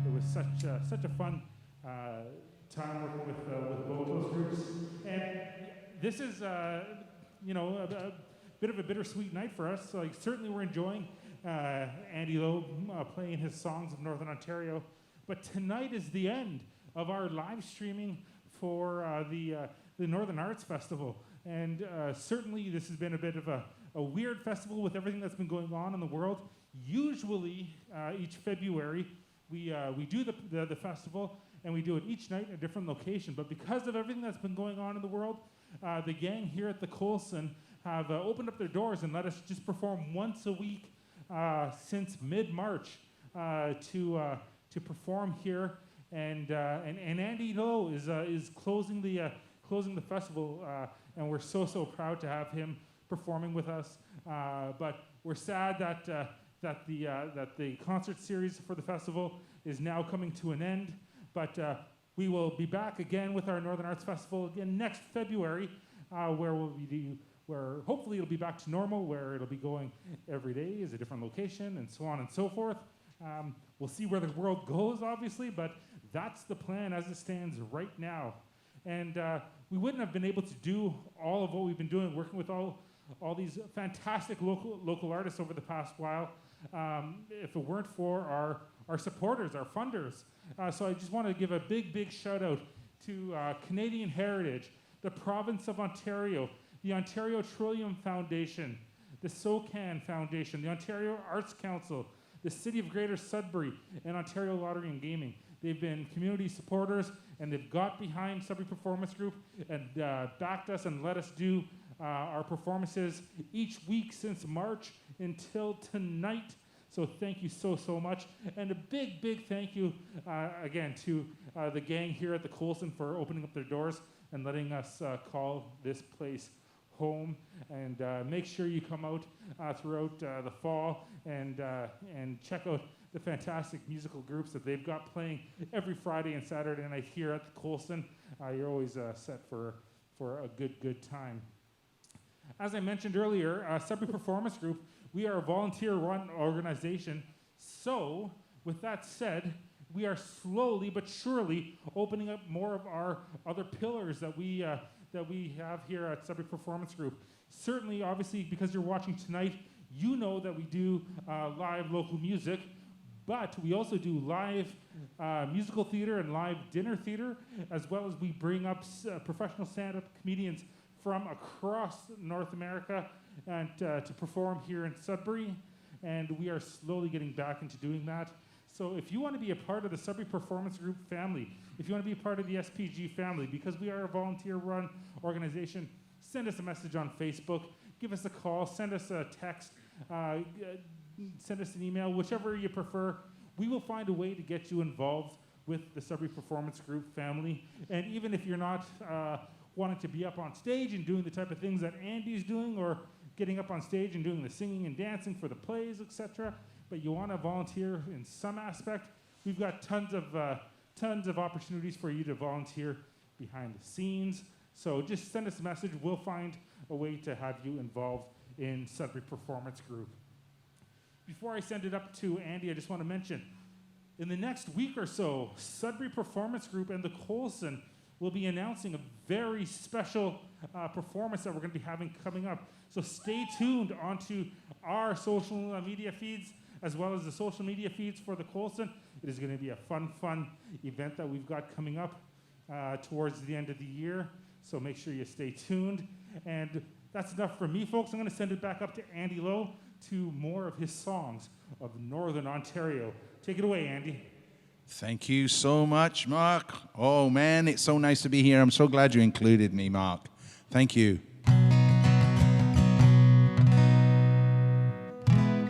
It was such a fun time working with both those groups. And this is, a bit of a bittersweet night for us. So certainly we're enjoying Andy Lowe playing his songs of Northern Ontario. But tonight is the end of our live streaming for the Northern Arts Festival. And certainly this has been a bit of a weird festival with everything that's been going on in the world. Usually each February we do the festival, and we do it each night in a different location. But because of everything that's been going on in the world, the gang here at the Coulson have opened up their doors and let us just perform once a week since mid-March to perform here. And Andy Lowe is closing the festival, and we're so proud to have him performing with us. But we're sad that the concert series for the festival is now coming to an end. But we will be back again with our Northern Arts Festival again next February, where hopefully it'll be back to normal, where it'll be going every day is a different location, and so on and so forth. We'll see where the world goes, obviously, but that's the plan as it stands right now. And we wouldn't have been able to do all of what we've been doing, working with all these fantastic local artists over the past while, if it weren't for our supporters, our funders. So I just want to give a big shout out to Canadian Heritage, the Province of Ontario, the Ontario Trillium Foundation, the SOCAN Foundation, the Ontario Arts Council, the City of Greater Sudbury, and Ontario Lottery and Gaming. They've been community supporters, and they've got behind Sudbury Performance Group and backed us and let us do our performances each week since March until tonight. So thank you so much. And a big thank you again to the gang here at the Coulson for opening up their doors and letting us call this place home. And make sure you come out throughout the fall and check out the fantastic musical groups that they've got playing every Friday and Saturday night here at the Coulson. You're always set for a good time. As I mentioned earlier, Sudbury Performance Group, we are a volunteer-run organization. So, with that said, we are slowly but surely opening up more of our other pillars that we have here at Sudbury Performance Group. Certainly, obviously, because you're watching tonight, you know that we do live local music, but we also do live musical theater and live dinner theater, as well as we bring up professional stand-up comedians from across North America and to perform here in Sudbury. And we are slowly getting back into doing that. So if you want to be a part of the Sudbury Performance Group family, if you want to be a part of the SPG family, because we are a volunteer-run organization, send us a message on Facebook, give us a call, send us a text, send us an email, whichever you prefer. We will find a way to get you involved with the Sudbury Performance Group family. And even if you're not wanting to be up on stage and doing the type of things that Andy's doing, or getting up on stage and doing the singing and dancing for the plays, etc., but you want to volunteer in some aspect, we've got tons of opportunities for you to volunteer behind the scenes. So just send us a message. We'll find a way to have you involved in Sudbury Performance Group. Before I send it up to Andy, I just want to mention, in the next week or so, Sudbury Performance Group and the Coulson will be announcing a very special performance that we're going to be having coming up. So stay tuned onto our social media feeds, as well as the social media feeds for the Coulson. It is going to be a fun event that we've got coming up towards the end of the year. So make sure you stay tuned. And that's enough for me, folks. I'm going to send it back up to Andy Lowe to more of his songs of Northern Ontario. Take it away, Andy. Thank you so much, Mark. Oh, man, it's so nice to be here. I'm so glad you included me, Mark. Thank you.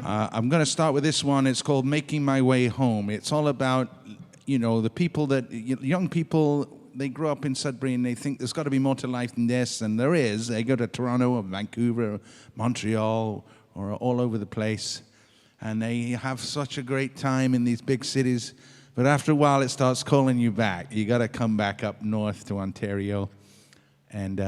I'm going to start with this one. It's called Making My Way Home. It's all about, the people that, young people, they grow up in Sudbury and they think there's got to be more to life than this, and there is. They go to Toronto or Vancouver or Montreal or all over the place, and they have such a great time in these big cities. But after a while, it starts calling you back. You got to come back up north to Ontario, and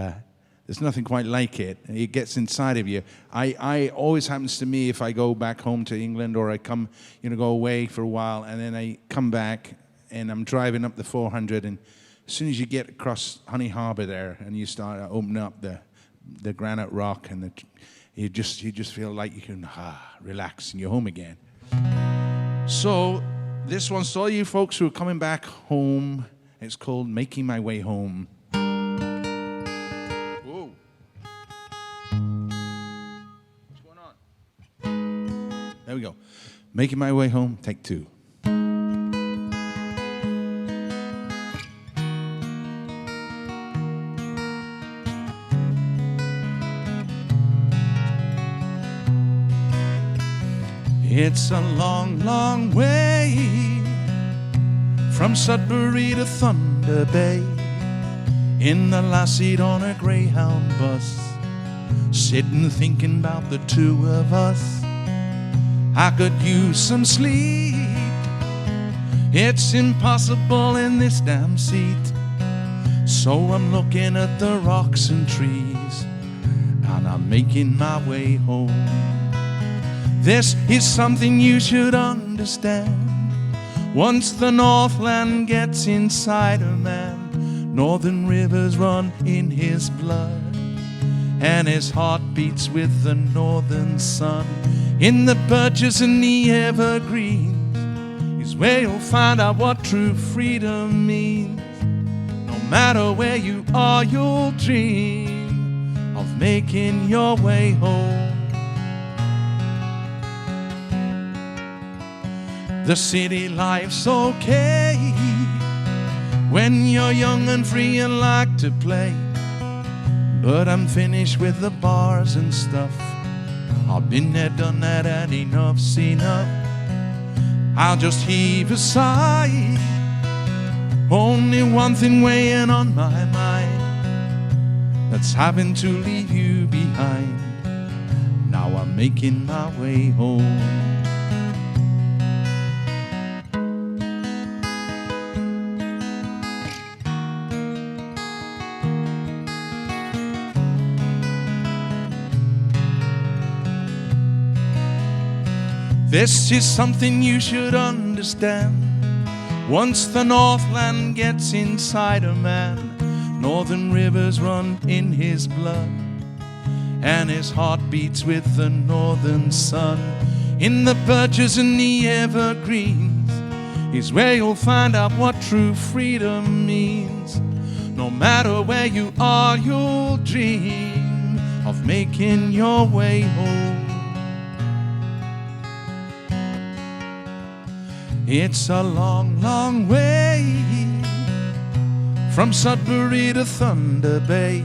There's nothing quite like it. It gets inside of you. I always happens to me if I go back home to England or I come, go away for a while and then I come back and I'm driving up the 400 and as soon as you get across Honey Harbour there and you start opening up the granite rock and you just feel like you can relax and you're home again. So this one's to all you folks who are coming back home. It's called Making My Way Home. Whoa. What's going on? There we go. Making My Way Home, take 2. It's a long, long way from Sudbury to Thunder Bay, in the last seat on a Greyhound bus, sitting thinking about the two of us. I could use some sleep. It's impossible in this damn seat. So I'm looking at the rocks and trees, and I'm making my way home. This is something you should understand. Once the Northland gets inside a man, northern rivers run in his blood, and his heart beats with the northern sun. In the birches and the evergreens is where you'll find out what true freedom means. No matter where you are, you'll dream of making your way home. The city life's okay when you're young and free and like to play, but I'm finished with the bars and stuff. I've been there, done that, and enough's enough. I'll just heave a sigh. Only one thing weighing on my mind, that's having to leave you behind. Now I'm making my way home. This is something you should understand. Once the Northland gets inside a man, northern rivers run in his blood, and his heart beats with the northern sun. In the birches and the evergreens is where you'll find out what true freedom means. No matter where you are, you'll dream of making your way home. It's a long, long way from Sudbury to Thunder Bay,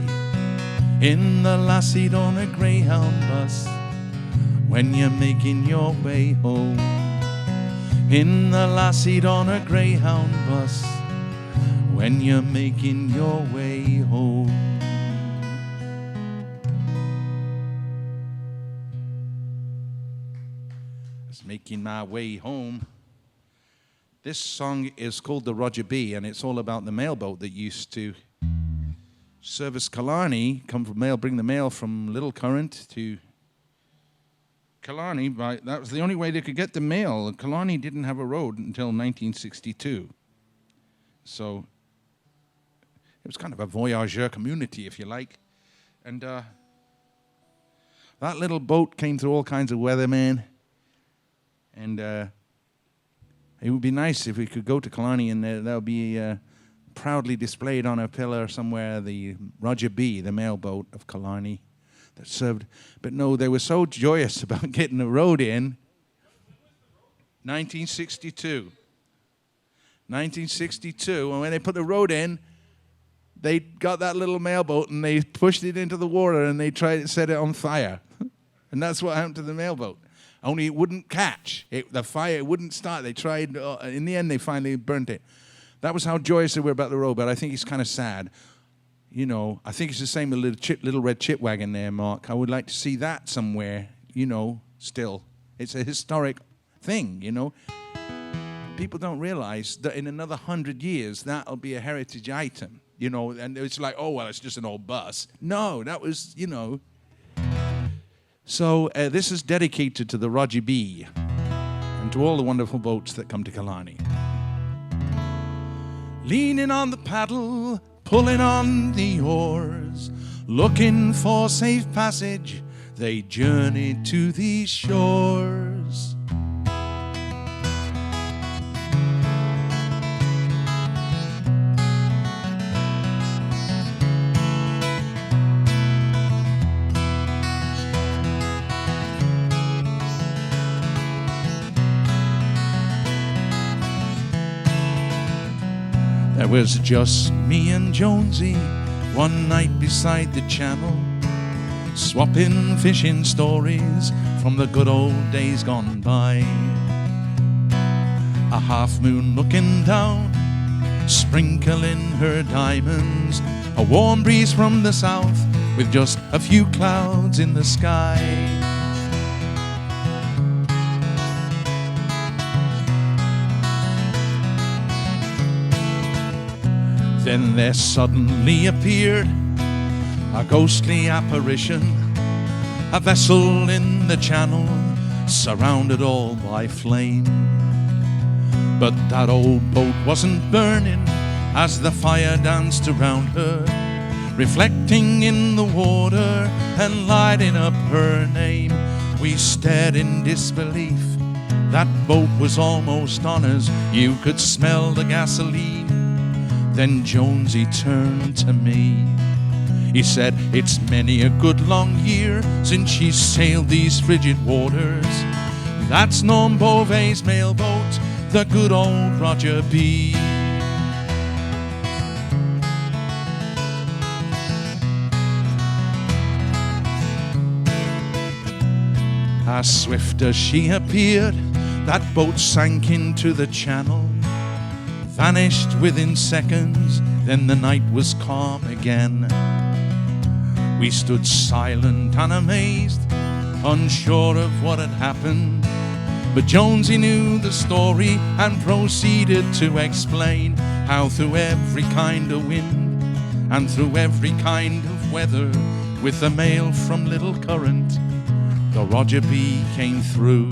in the last seat on a Greyhound bus, when you're making your way home. In the last seat on a Greyhound bus, when you're making your way home. It's making my way home. This song is called the Roger B, and it's all about the mailboat that used to service Killarney, bring the mail from Little Current to Killarney. That was the only way they could get the mail. Killarney didn't have a road until 1962. So it was kind of a voyageur community, if you like. And that little boat came through all kinds of weather, man. And it would be nice if we could go to Killarney and that would be proudly displayed on a pillar somewhere, the Roger B, the mailboat of Killarney that served. But no, they were so joyous about getting the road in. 1962. 1962, and when they put the road in, they got that little mailboat and they pushed it into the water and they tried to set it on fire. And that's what happened to the mailboat. Only it wouldn't catch. The fire wouldn't start. They tried. In the end, they finally burnt it. That was how joyous they were about the road, but I think it's kind of sad. I think it's the same with little red chip wagon there, Mark. I would like to see that somewhere, still. It's a historic thing, People don't realize that in another 100 years, that'll be a heritage item. you know, and it's like, oh, well, it's just an old bus. No, that was, you know. So this is dedicated to the Roger B and to all the wonderful boats that come to Killarney. Leaning on the paddle, pulling on the oars, looking for safe passage, they journeyed to these shores. There was just me and Jonesy one night beside the channel, swapping fishing stories from the good old days gone by. A half moon looking down, sprinkling her diamonds, a warm breeze from the south with just a few clouds in the sky. Then there suddenly appeared a ghostly apparition, a vessel in the channel, surrounded all by flame. But that old boat wasn't burning as the fire danced around her, reflecting in the water and lighting up her name. We stared in disbelief. That boat was almost on us. You could smell the gasoline. Then Jonesy turned to me. He said, it's many a good long year since she sailed these frigid waters. That's Norm Beauvais' mailboat, the good old Roger B. As swift as she appeared, that boat sank into the channel, vanished within seconds, then the night was calm again. We stood silent and amazed, unsure of what had happened. But Jonesy knew the story and proceeded to explain how through every kind of wind and through every kind of weather, with the mail from Little Current, the Roger B came through.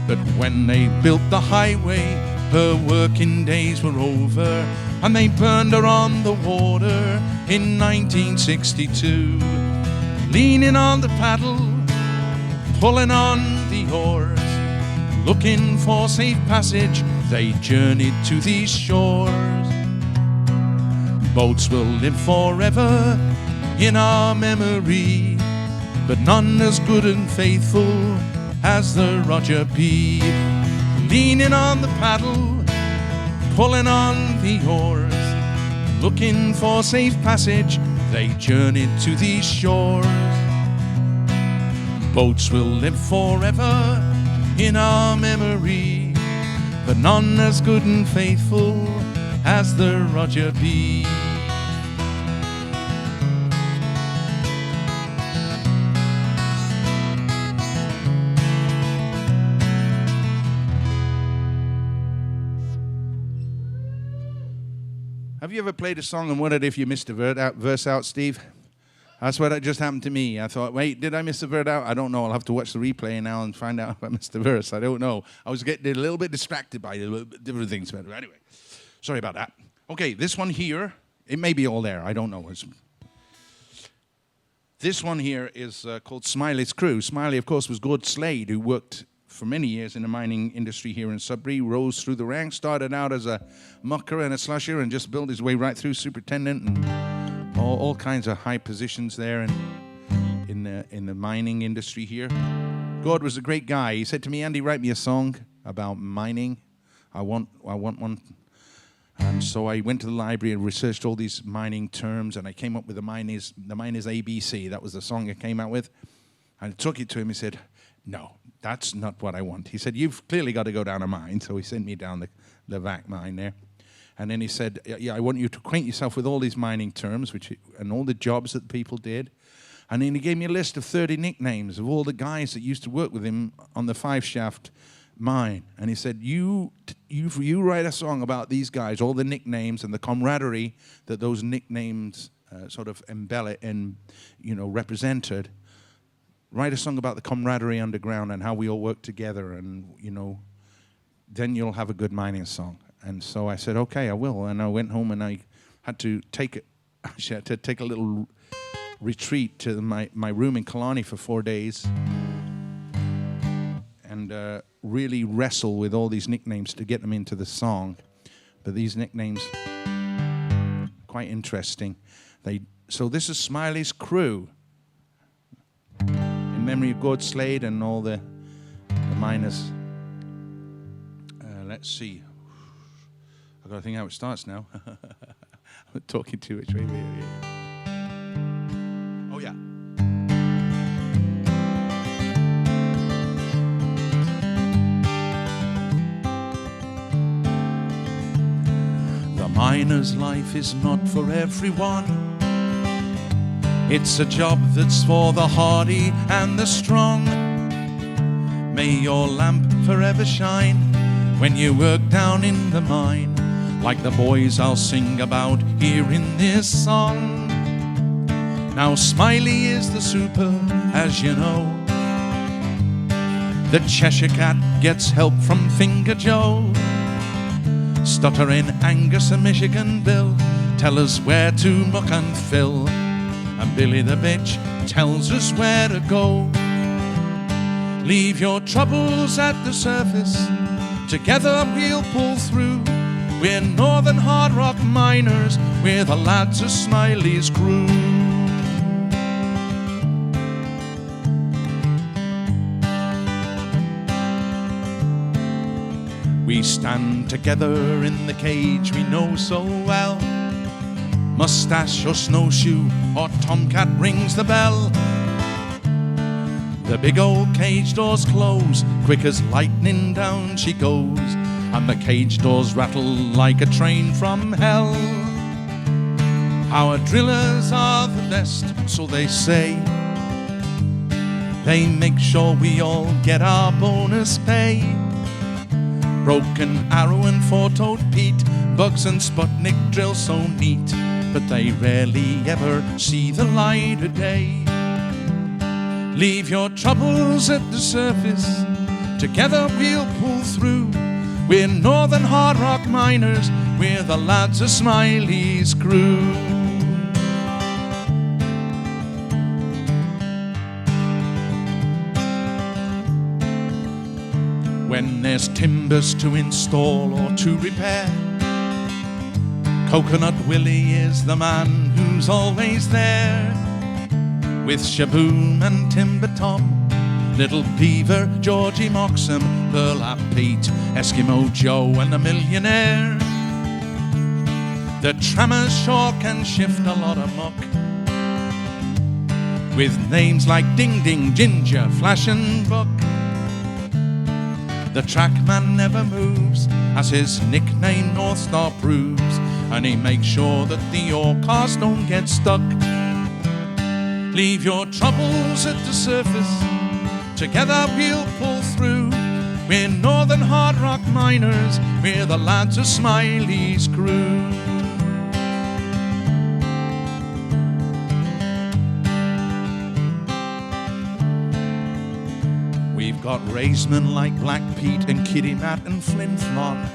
But when they built the highway, her working days were over, and they burned her on the water in 1962. Leaning on the paddle, pulling on the oars, looking for safe passage, they journeyed to these shores. Boats will live forever in our memory, but none as good and faithful as the Roger B. Leaning on the paddle, pulling on the oars, looking for safe passage, they journeyed to these shores. Boats will live forever in our memory, but none as good and faithful as the Roger B. Have you ever played a song and wondered if you missed a verse out, Steve? That's what just happened to me. I thought, wait, did I miss a verse out? I don't know. I'll have to watch the replay now and find out if I missed a verse. I don't know. I was getting a little bit distracted by different things. But anyway, sorry about that. Okay, this one here, it may be all there. I don't know. This one here is called Smiley's Crew. Smiley, of course, was Gord Slade, who worked for many years in the mining industry here in Sudbury, rose through the ranks, started out as a mucker and a slusher, and just built his way right through superintendent and all kinds of high positions there in the mining industry here. Gord was a great guy. He said to me, Andy, write me a song about mining. I want one. And so I went to the library and researched all these mining terms, and I came up with the miners ABC. That was the song I came out with. And I took it to him. He said, no, that's not what I want. He said, you've clearly got to go down a mine. So he sent me down the VAC mine there. And then he said, yeah, I want you to acquaint yourself with all these mining terms and all the jobs that people did. And then he gave me a list of 30 nicknames of all the guys that used to work with him on the 5-shaft mine. And he said, you write a song about these guys, all the nicknames and the camaraderie that those nicknames sort of represented. Write a song about the camaraderie underground and how we all work together, and, then you'll have a good mining song. And so I said, okay, I will. And I went home and I had to take a little retreat to my room in Killarney for 4 days and really wrestle with all these nicknames to get them into the song. But these nicknames, quite interesting. So this is Smiley's Crew, in memory of Gord Slade and all the miners. Let's see. I've got to think how it starts now. I'm talking too much. Wait. Oh, yeah. The miner's life is not for everyone. It's a job that's for the hardy and the strong. May your lamp forever shine when you work down in the mine, like the boys I'll sing about here in this song. Now Smiley is the super, as you know. The Cheshire Cat gets help from Finger Joe. Stuttering Angus and Michigan Bill tell us where to muck and fill, and Billy the Bitch tells us where to go. Leave your troubles at the surface, together we'll pull through. We're northern hard rock miners, we're the lads of Smiley's crew. We stand together in the cage we know so well. Mustache or snowshoe or tomcat rings the bell. The big old cage doors close, quick as lightning down she goes, and the cage doors rattle like a train from hell. Our drillers are the best, so they say. They make sure we all get our bonus pay. Broken Arrow and four-toed Pete, Bugs and Sputnik drill so neat, but they rarely ever see the light of day. Leave your troubles at the surface, together we'll pull through. We're northern hard rock miners, we're the lads of Smiley's crew. When there's timbers to install or to repair, Coconut Willie is the man who's always there. With Shaboom and Timber Tom, Little Beaver, Georgie Moxham, Burlap Pete, Eskimo Joe and the Millionaire. The trammers sure can shift a lot of muck, with names like Ding Ding, Ginger, Flash and Buck. The trackman never moves, as his nickname North Star proves, and he makes sure that the ore cars don't get stuck. Leave your troubles at the surface, together we'll pull through. We're northern hard rock miners, we're the lads of Smiley's crew. We've got racemen like Black Pete and Kitty Matt and Flin Flon,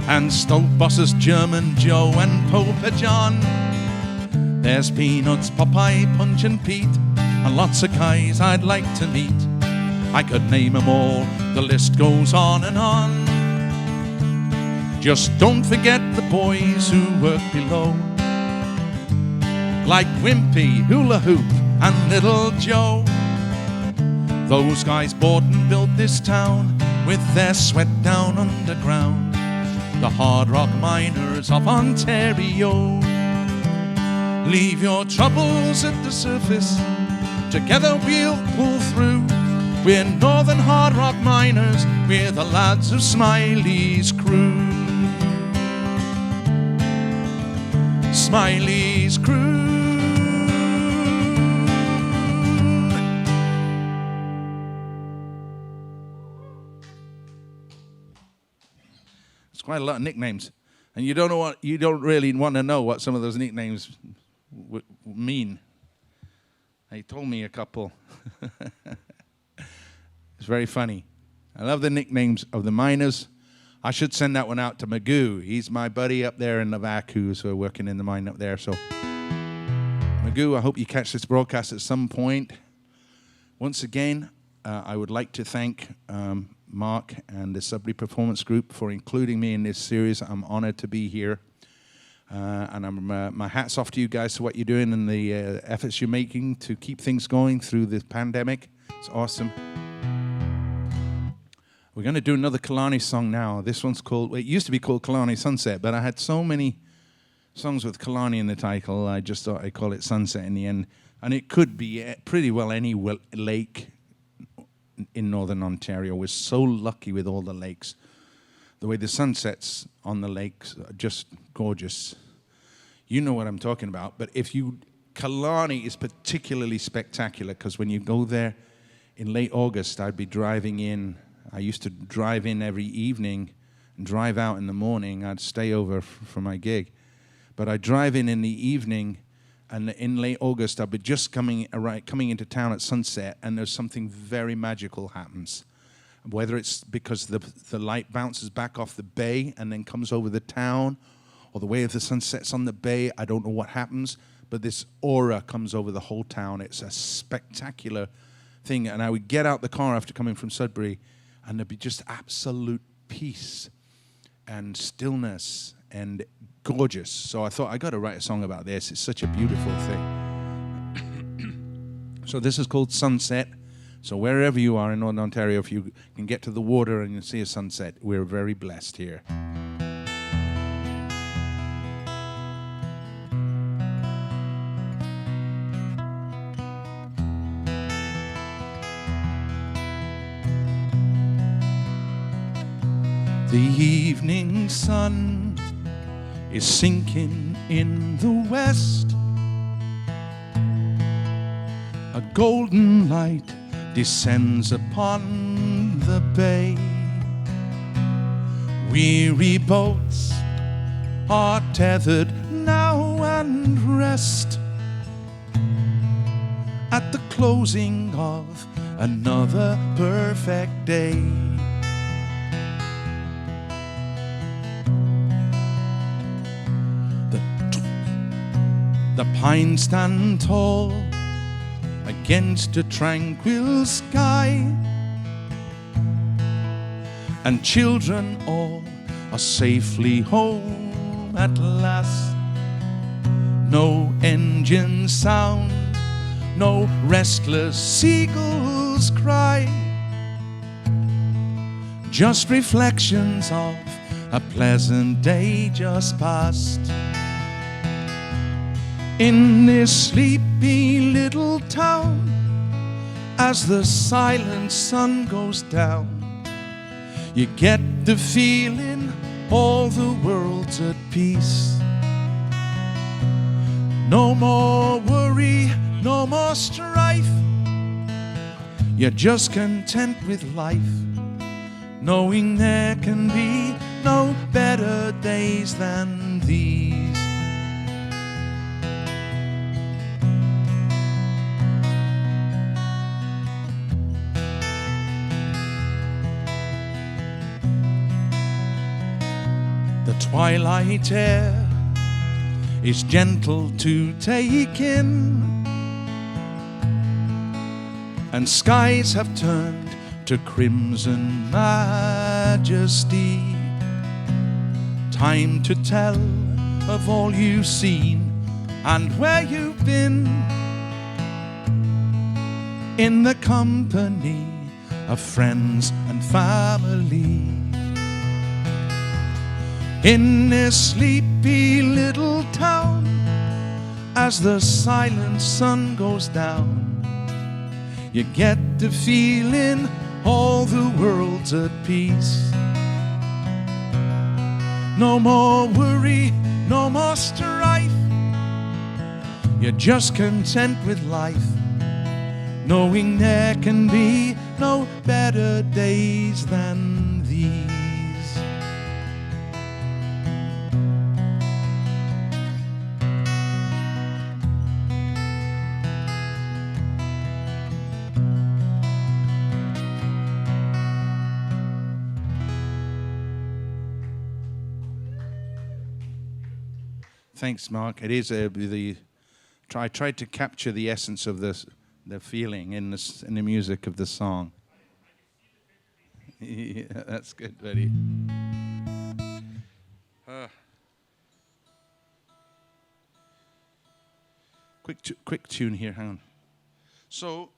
and Stoke bosses German Joe and Popa John. There's Peanuts, Popeye, Punch and Pete, and lots of guys I'd like to meet. I could name them all, the list goes on and on. Just don't forget the boys who work below, like Wimpy, Hula Hoop and Little Joe. Those guys bought and built this town with their sweat down underground, the hard rock miners of Ontario. Leave your troubles at the surface, together we'll pull through. We're northern hard rock miners, we're the lads of Smiley's crew. Smiley's crew. quite a lot of nicknames. And you don't really want to know what some of those nicknames mean. He told me a couple. It's very funny. I love the nicknames of the miners. I should send that one out to Magoo. He's my buddy up there in Navac who's working in the mine up there. So, Magoo, I hope you catch this broadcast at some point. Once again, I would like to thank Mark and the Sudbury Performance Group for including me in this series. I'm honored to be here. And my hat's off to you guys for what you're doing and the efforts you're making to keep things going through this pandemic. It's awesome. We're going to do another Killarney song now. This one's called, well, it used to be called Killarney Sunset, but I had so many songs with Killarney in the title, I just thought I'd call it Sunset in the end. And it could be pretty well any lake in northern Ontario. We're so lucky with all the lakes. The way the sunsets on the lakes are just gorgeous. You know what I'm talking about. But Killarney is particularly spectacular because when you go there in late August, I'd be driving in. I used to drive in every evening and drive out in the morning. I'd stay over for my gig. But I'd drive in the evening, and in late August, I'd be just coming into town at sunset, and there's something very magical happens. Whether it's because the light bounces back off the bay and then comes over the town, or the way the sun sets on the bay, I don't know what happens, but this aura comes over the whole town. It's a spectacular thing. And I would get out the car after coming from Sudbury, and there'd be just absolute peace and stillness and gorgeous. So I thought, I got to write a song about this. It's such a beautiful thing. So this is called Sunset. So wherever you are in Northern Ontario, if you can get to the water and you see a sunset, we're very blessed here. The evening sun is sinking in the west. A golden light descends upon the bay. Weary boats are tethered now and rest at the closing of another perfect day. The pines stand tall against a tranquil sky, and children all are safely home at last. No engine sound, no restless seagulls cry, just reflections of a pleasant day just past. In this sleepy little town, as the silent sun goes down, you get the feeling all the world's at peace. No more worry, no more strife. You're just content with life, knowing there can be no better days than these. The twilight air is gentle to take in, and skies have turned to crimson majesty. Time to tell of all you've seen and where you've been, in the company of friends and family. In this sleepy little town, as the silent sun goes down, you get the feeling all the world's at peace. No more worry, no more strife. You're just content with life, knowing there can be no better days than these. Thanks, Mark. It is I tried to capture the essence of the feeling in the music of the song. Yeah, that's good, buddy. Quick tune here. Hang on. So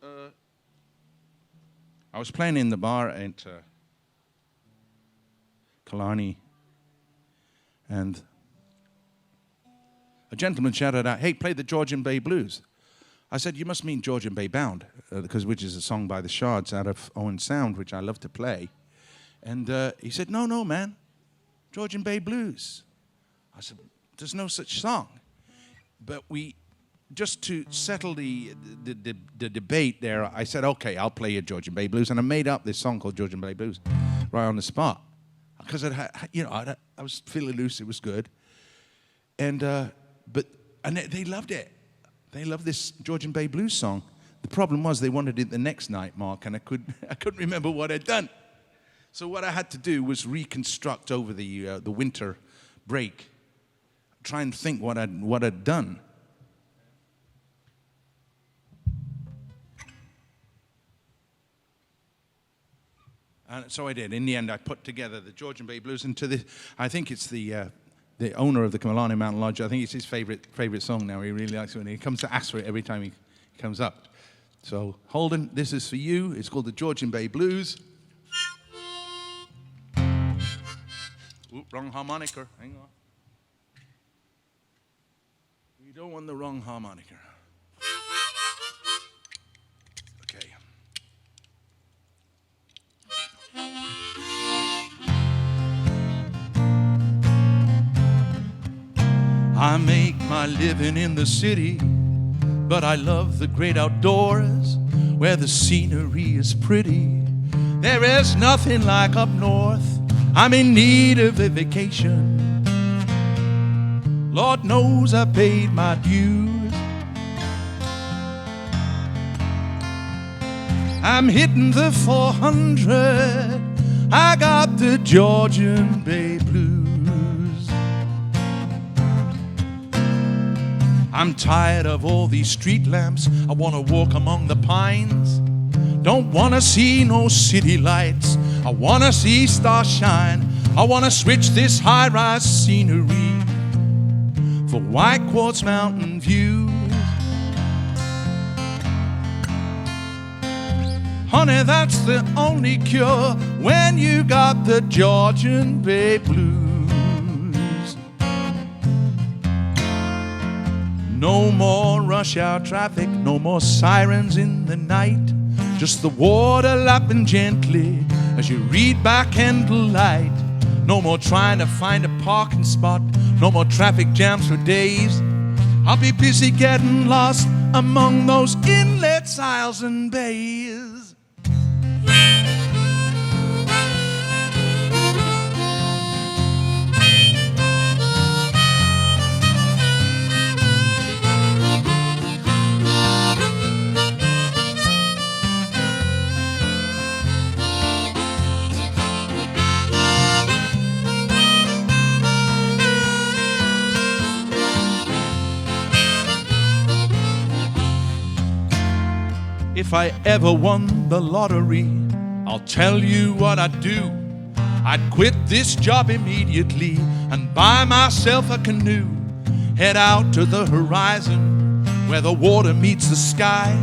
I was playing in the bar at Killarney, and a gentleman shouted out, "Hey, play the Georgian Bay Blues." I said, "You must mean Georgian Bay Bound," which is a song by the Shards out of Owen Sound, which I love to play. And he said, "No, man, Georgian Bay Blues." I said, "There's no such song." But just to settle the debate there, I said, "Okay, I'll play you Georgian Bay Blues," and I made up this song called Georgian Bay Blues right on the spot because I was feeling loose. It was good, and they loved it. They loved this Georgian Bay Blues song. The problem was they wanted it the next night, Mark, and I couldn't remember what I'd done. So what I had to do was reconstruct over the winter break, try and think what I'd done. And so I did. In the end, I put together the Georgian Bay Blues into I think it's the owner of the Killarney Mountain Lodge. I think it's his favorite song now. He really likes it when he comes to ask for it every time he comes up. So, Holden, this is for you. It's called the Georgian Bay Blues. Oop, wrong harmonica. Hang on. You don't want the wrong harmonica. Okay. I make my living in the city, but I love the great outdoors where the scenery is pretty. There is nothing like up north. I'm in need of a vacation. Lord knows I paid my dues. I'm hitting the 400. I got the Georgian Bay Blues. I'm tired of all these street lamps. I want to walk among the pines. Don't want to see no city lights. I want to see stars shine. I want to switch this high-rise scenery for white quartz mountain views. Honey, that's the only cure when you got the Georgian Bay Blues. No more rush hour traffic, no more sirens in the night. Just the water lapping gently as you read by candlelight. No more trying to find a parking spot, no more traffic jams for days. I'll be busy getting lost among those inlets, aisles and bays. If I ever won the lottery, I'll tell you what I'd do. I'd quit this job immediately and buy myself a canoe. Head out to the horizon where the water meets the sky.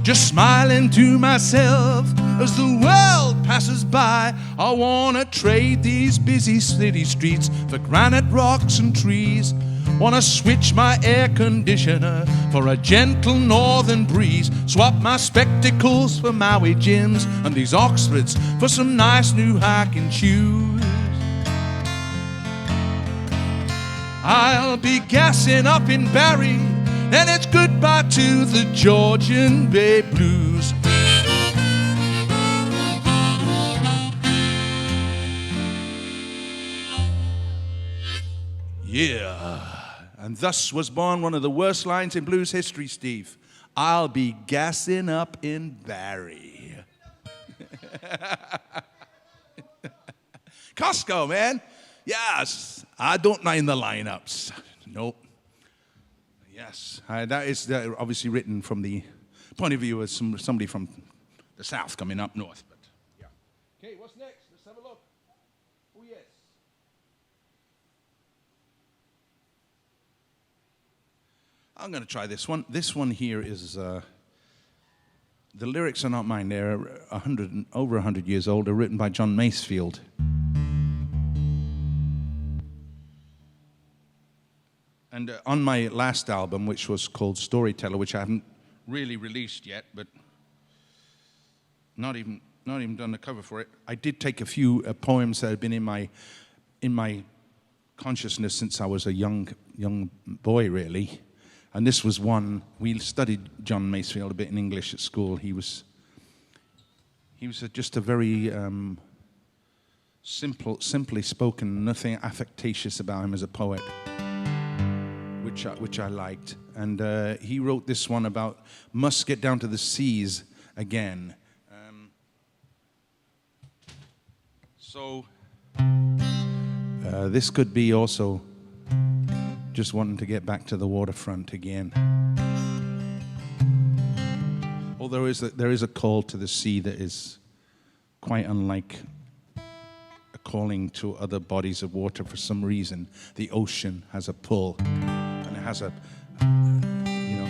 Just smiling to myself as the world passes by. I wanna trade these busy city streets for granite rocks and trees. Wanna switch my air conditioner for a gentle northern breeze. Swap my spectacles for Maui gyms and these Oxfords for some nice new hiking shoes. I'll be gassing up in Barrie, then it's goodbye to the Georgian Bay Blues. Yeah. And thus was born one of the worst lines in blues history, Steve. I'll be gassing up in Barrie. Costco, man. Yes, I don't mind the lineups. No. Yes, that is obviously written from the point of view as somebody from the south coming up north. But yeah. Okay, what's next? Let's have a look. Oh yes. I'm going to try this one. This one here is the lyrics are not mine. They're over 100 years old. They're written by John Masefield. And on my last album, which was called Storyteller, which I haven't really released yet, but not even done the cover for it, I did take a few poems that had been in my consciousness since I was a young boy, really. And this was one. We studied John Masefield a bit in English at school. He was just a very simply spoken, nothing affectatious about him as a poet, which I liked. And he wrote this one about must get down to the seas again. So this could be also just wanting to get back to the waterfront again. Although there is a call to the sea that is quite unlike a calling to other bodies of water. For some reason, the ocean has a pull, and it has a, you know.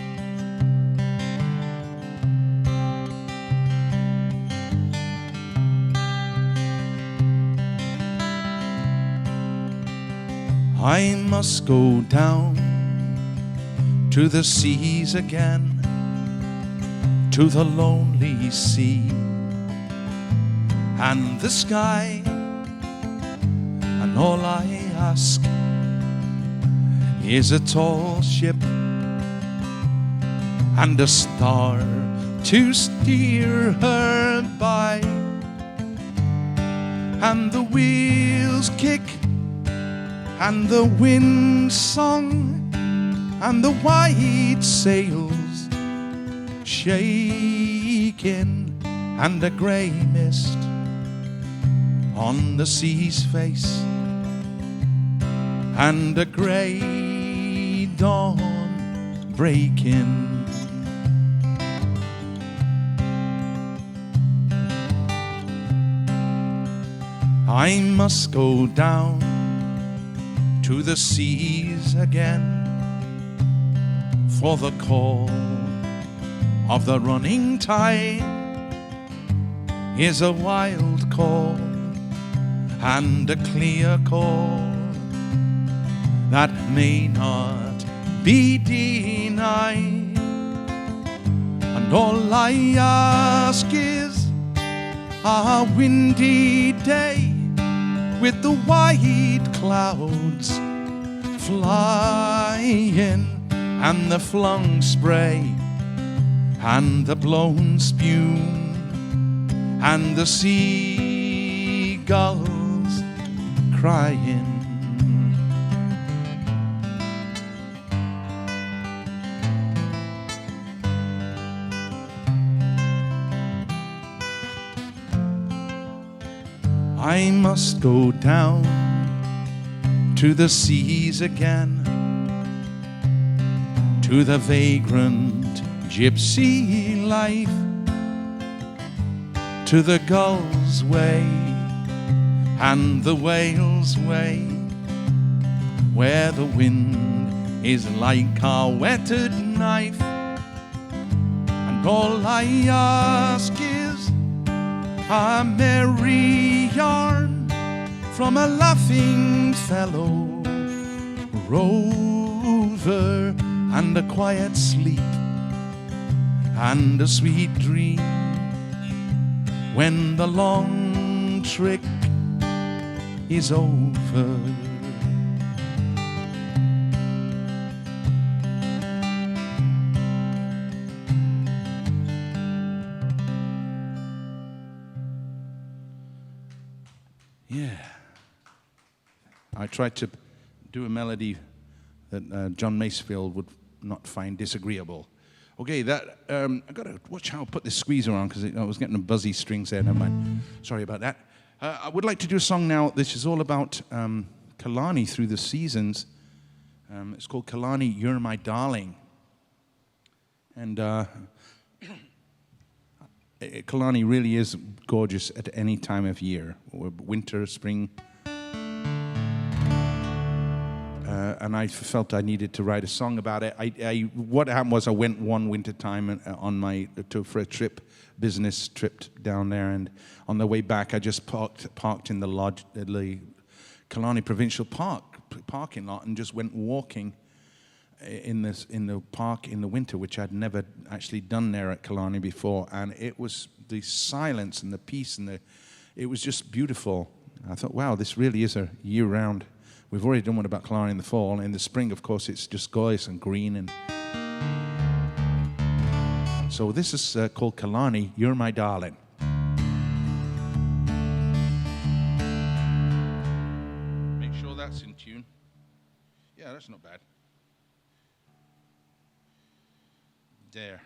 I must go down to the seas again, to the lonely sea and the sky, and all I ask is a tall ship and a star to steer her by, and the wheels kick and the wind song and the white sails shaking, and a grey mist on the sea's face, and a grey dawn breaking. I must go down to the seas again, for the call of the running tide is a wild call and a clear call that may not be denied, and all I ask is a windy day with the white clouds flying, and the flung spray and the blown spume and the seagulls crying. I must go down to the seas again, to the vagrant gypsy life, to the gull's way and the whale's way, where the wind is like a whetted knife, and all I ask is a merry yarn from a laughing fellow rover, and a quiet sleep and a sweet dream when the long trick is over. Yeah, I tried to do a melody that John Masefield would not find disagreeable. Okay, that I gotta watch how I put this squeezer on because I was getting a buzzy strings there. Never mind. Sorry about that. I would like to do a song now. This is all about Killarney through the seasons. It's called Killarney, You're My Darling. And Killarney really is gorgeous at any time of year, winter, spring. And I felt I needed to write a song about it. What happened was I went one winter time for a trip, business trip down there, and on the way back I just parked in the lodge, the Killarney Provincial parking lot, and just went walking in the park in the winter, which I'd never actually done there at Killarney before, and it was the silence and the peace and it was just beautiful. I thought, wow, this really is a year-round. We've already done one about Killarney in the fall. In the spring, of course, it's just gorgeous and green. And so this is called Killarney, You're My Darling. Make sure that's in tune. Yeah, that's not bad. There.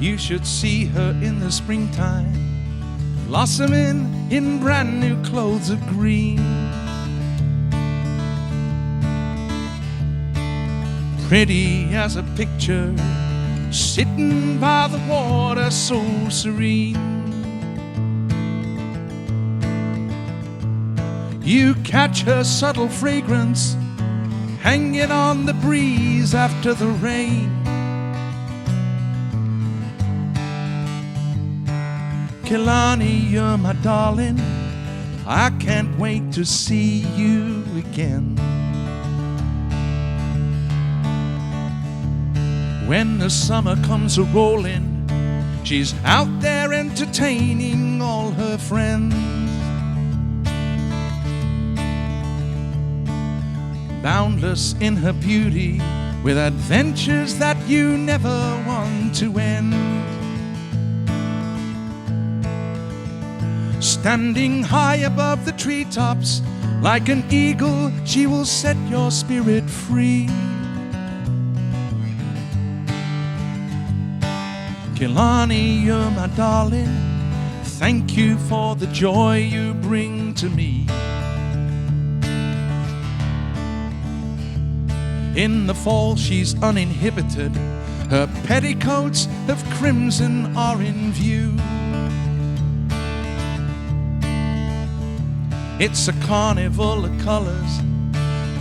You should see her in the springtime, blossoming in brand new clothes of green. Pretty as a picture, sitting by the water so serene. You catch her subtle fragrance hanging on the breeze after the rain. Killarney, you're my darling, I can't wait to see you again. When the summer comes a-rolling, she's out there entertaining all her friends. Boundless in her beauty, with adventures that you never want to end. Standing high above the treetops, like an eagle, she will set your spirit free. Killarney, you're my darling, thank you for the joy you bring to me. In the fall she's uninhibited, her petticoats of crimson are in view. It's a carnival of colors,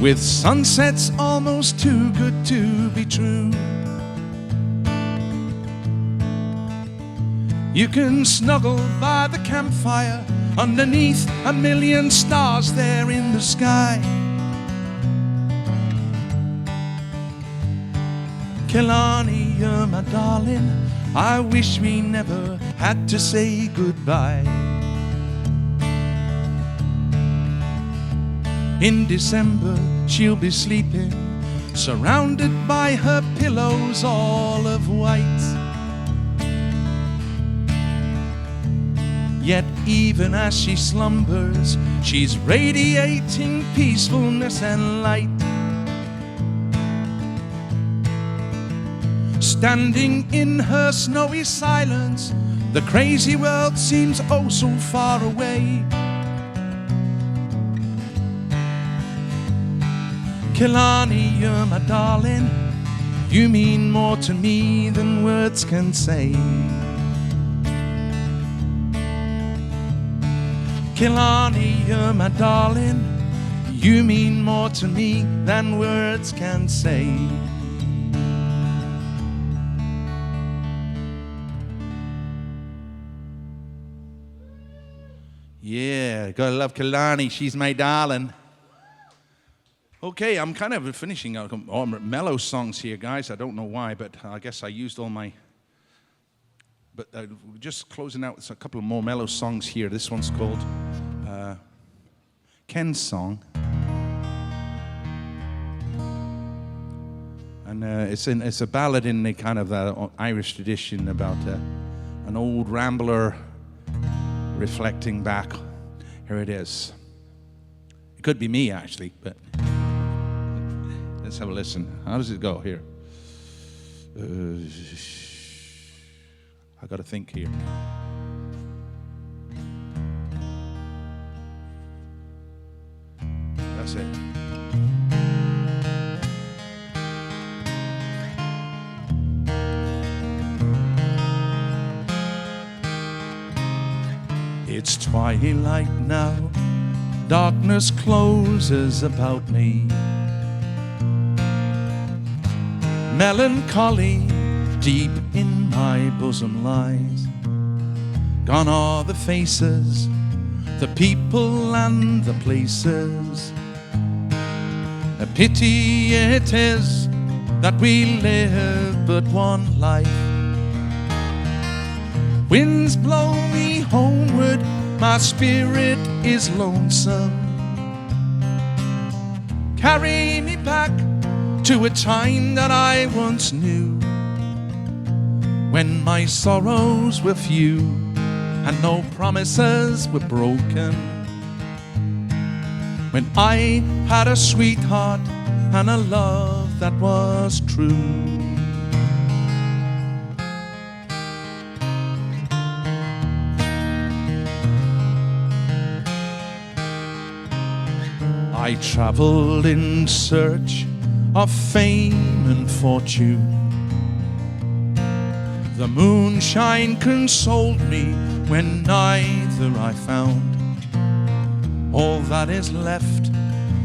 with sunsets almost too good to be true. You can snuggle by the campfire, underneath a million stars there in the sky. Killarney, you're my darling, I wish we never had to say goodbye. In December she'll be sleeping, surrounded by her pillows all of white. Yet even as she slumbers, she's radiating peacefulness and light. Standing in her snowy silence, the crazy world seems oh so far away. Killarney, you're my darling, you mean more to me than words can say. Killarney, you're my darling, you mean more to me than words can say. Yeah, gotta love Killarney, she's my darling. Okay, I'm kind of finishing out all mellow songs here, guys. I don't know why, but I guess I used all my... But just closing out with a couple of more mellow songs here. This one's called Ken's Song. And it's a ballad in the kind of Irish tradition about an old rambler reflecting back. Here it is. It could be me, actually, but... Let's have a listen. How does it go here? I got to think here. That's it. It's twilight now, darkness closes about me. Melancholy deep in my bosom lies. Gone are the faces, the people and the places. A pity it is that we live but one life. Winds blow me homeward, my spirit is lonesome. Carry me back to a time that I once knew, when my sorrows were few and no promises were broken. When I had a sweetheart and a love that was true. I traveled in search of fame and fortune. The moonshine consoled me when neither I found. All that is left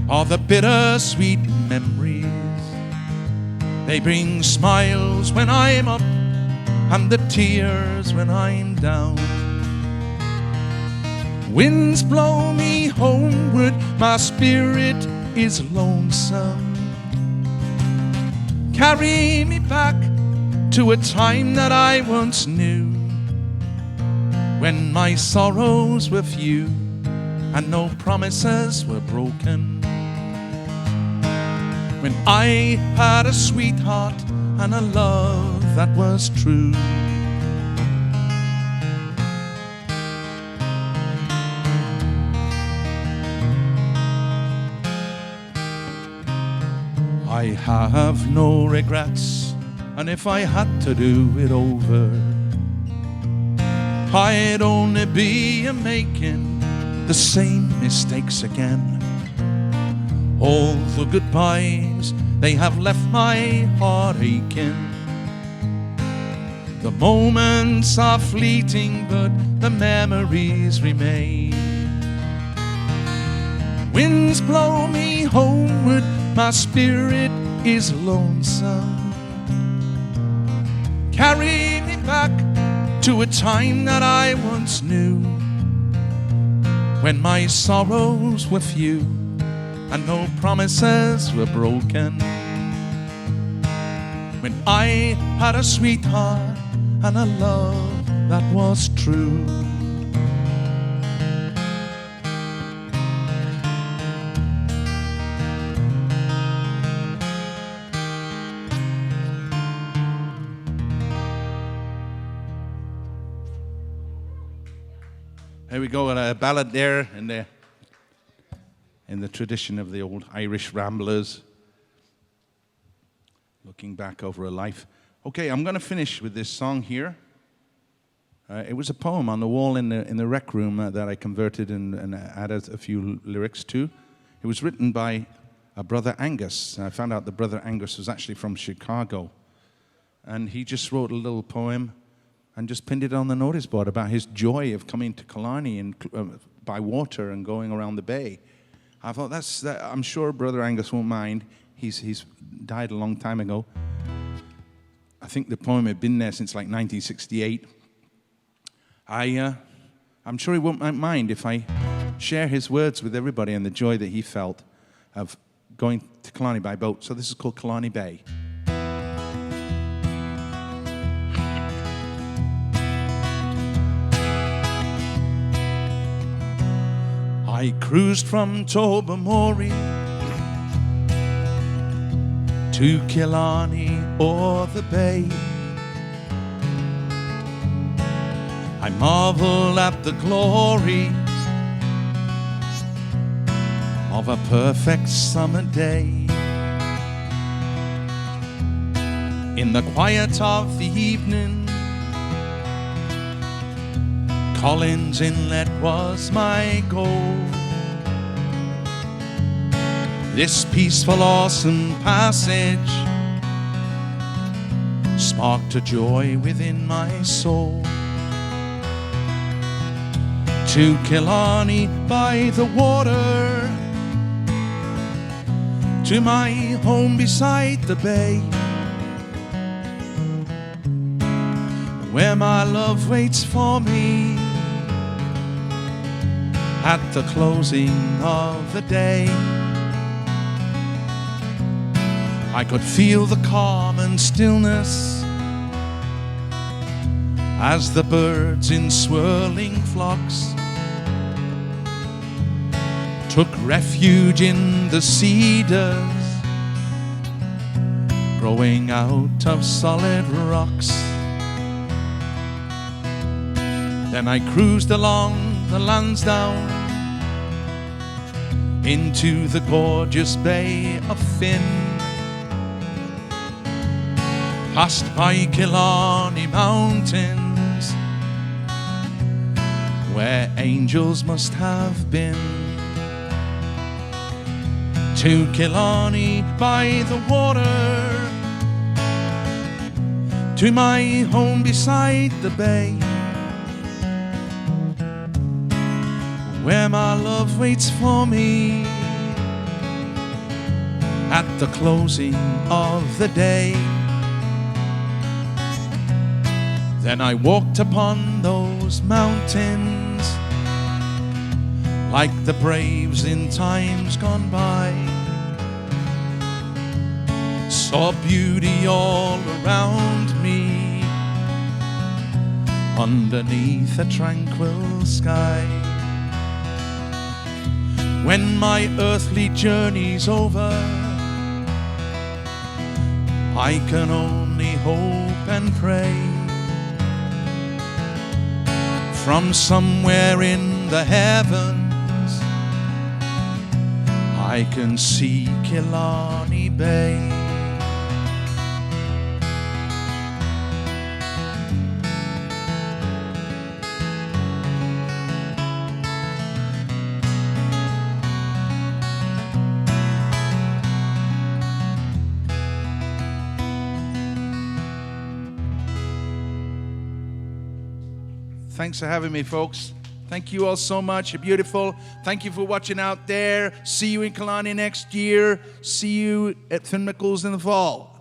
are the bittersweet memories. They bring smiles when I'm up and the tears when I'm down. Winds blow me homeward, my spirit is lonesome. Carry me back to a time that I once knew, when my sorrows were few and no promises were broken. When I had a sweetheart and a love that was true. I have no regrets, and if I had to do it over, I'd only be a-making the same mistakes again. All the goodbyes, they have left my heart aching. The moments are fleeting, but the memories remain. Winds blow me homeward, my spirit is lonesome. Carry me back to a time that I once knew, when my sorrows were few and no promises were broken. When I had a sweetheart and a love that was true. There we go, a ballad there in the tradition of the old Irish ramblers, looking back over a life. Okay, I'm going to finish with this song here. It was a poem on the wall in the rec room that I converted and added a few lyrics to. It was written by a brother Angus. I found out that brother Angus was actually from Chicago, and he just wrote a little poem and just pinned it on the notice board about his joy of coming to Killarney and by water and going around the bay. I thought I'm sure Brother Angus won't mind. He's died a long time ago. I think the poem had been there since like 1968. I'm sure he won't mind if I share his words with everybody and the joy that he felt of going to Killarney by boat. So this is called Killarney Bay. I cruised from Tobermory to Killarney o'er the bay. I marvel at the glory of a perfect summer day. In the quiet of the evening, Collins Inlet was my goal. This peaceful, awesome passage sparked a joy within my soul. To Killarney by the water, to my home beside the bay, where my love waits for me at the closing of the day. I could feel the calm and stillness as the birds in swirling flocks took refuge in the cedars growing out of solid rocks. Then I cruised along the Lansdowne into the gorgeous Bay of Finn, past by Killarney mountains, where angels must have been. To Killarney by the water, to my home beside the bay, where my love waits for me at the closing of the day. Then I walked upon those mountains like the braves in times gone by, saw beauty all around me underneath a tranquil sky. When my earthly journey's over, I can only hope and pray from somewhere in the heavens I can see Killarney Bay. Thanks for having me, folks. Thank you all so much. You're beautiful. Thank you for watching out there. See you in Killarney next year. See you at Finmickles in the fall.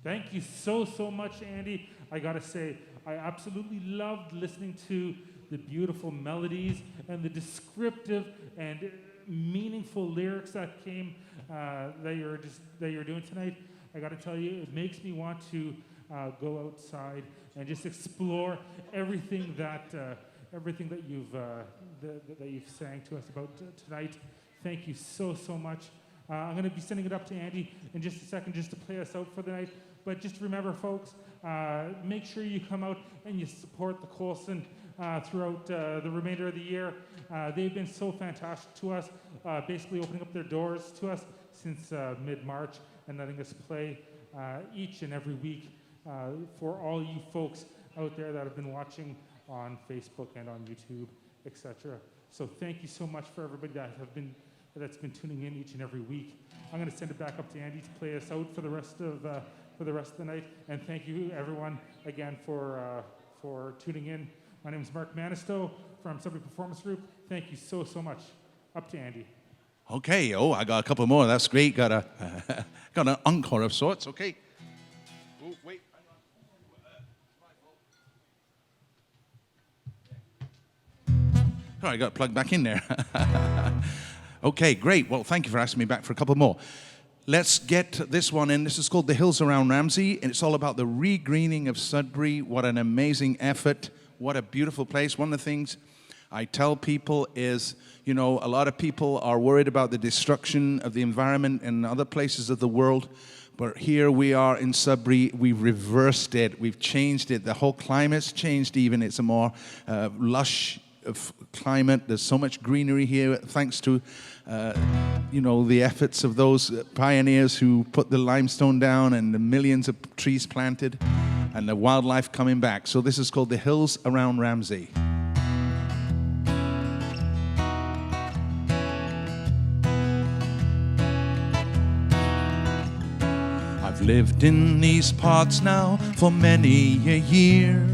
Thank you so much, Andy. I gotta say, I absolutely loved listening to the beautiful melodies and the descriptive and meaningful lyrics that came that you're doing tonight. I gotta tell you, it makes me want to go outside and just explore everything that you've sang to us about tonight. Thank you so much. I'm going to be sending it up to Andy in just a second, just to play us out for the night. But just remember, folks, make sure you come out and you support the Colson throughout the remainder of the year. They've been so fantastic to us, basically opening up their doors to us since mid-March and letting us play each and every week. For all you folks out there that have been watching on Facebook and on YouTube, etc. So thank you so much for everybody that's been tuning in each and every week. I'm going to send it back up to Andy to play us out for the rest of the night. And thank you everyone again for tuning in. My name is Mark Manistow from Sudbury Performance Group. Thank you so much. Up to Andy. Okay. Oh, I got a couple more. That's great. Got an encore of sorts. Okay. Oh, wait. Oh, I got plugged back in there. Okay, great. Well, thank you for asking me back for a couple more. Let's get this one in. This is called The Hills Around Ramsay, and it's all about the regreening of Sudbury. What an amazing effort. What a beautiful place. One of the things I tell people is, you know, a lot of people are worried about the destruction of the environment in other places of the world. But here we are in Sudbury, we've reversed it, we've changed it. The whole climate's changed even. It's a more lush climate. There's so much greenery here thanks to, you know, the efforts of those pioneers who put the limestone down and the millions of trees planted and the wildlife coming back. So this is called The Hills Around I've lived in these parts now for many a year.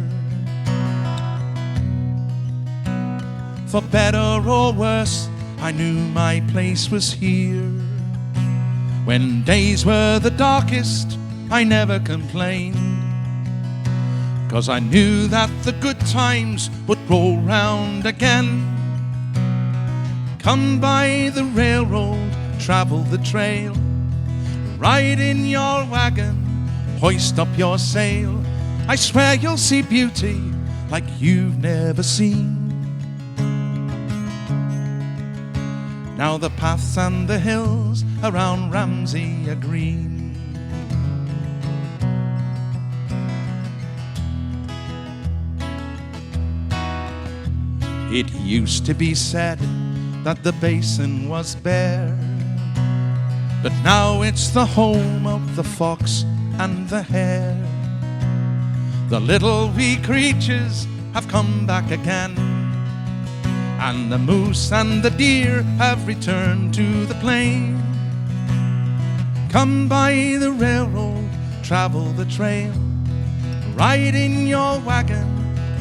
For better or worse, I knew my place was here. When days were the darkest, I never complained, 'cause I knew that the good times would roll round again. Come by the railroad, travel the trail, ride in your wagon, hoist up your sail. I swear you'll see beauty like you've never seen. Now the paths and the hills around Ramsay are green. It used to be said that the basin was bare, but now it's the home of the fox and the hare. The little wee creatures have come back again, and the moose and the deer have returned to the plain. Come by the railroad, travel the trail, ride in your wagon,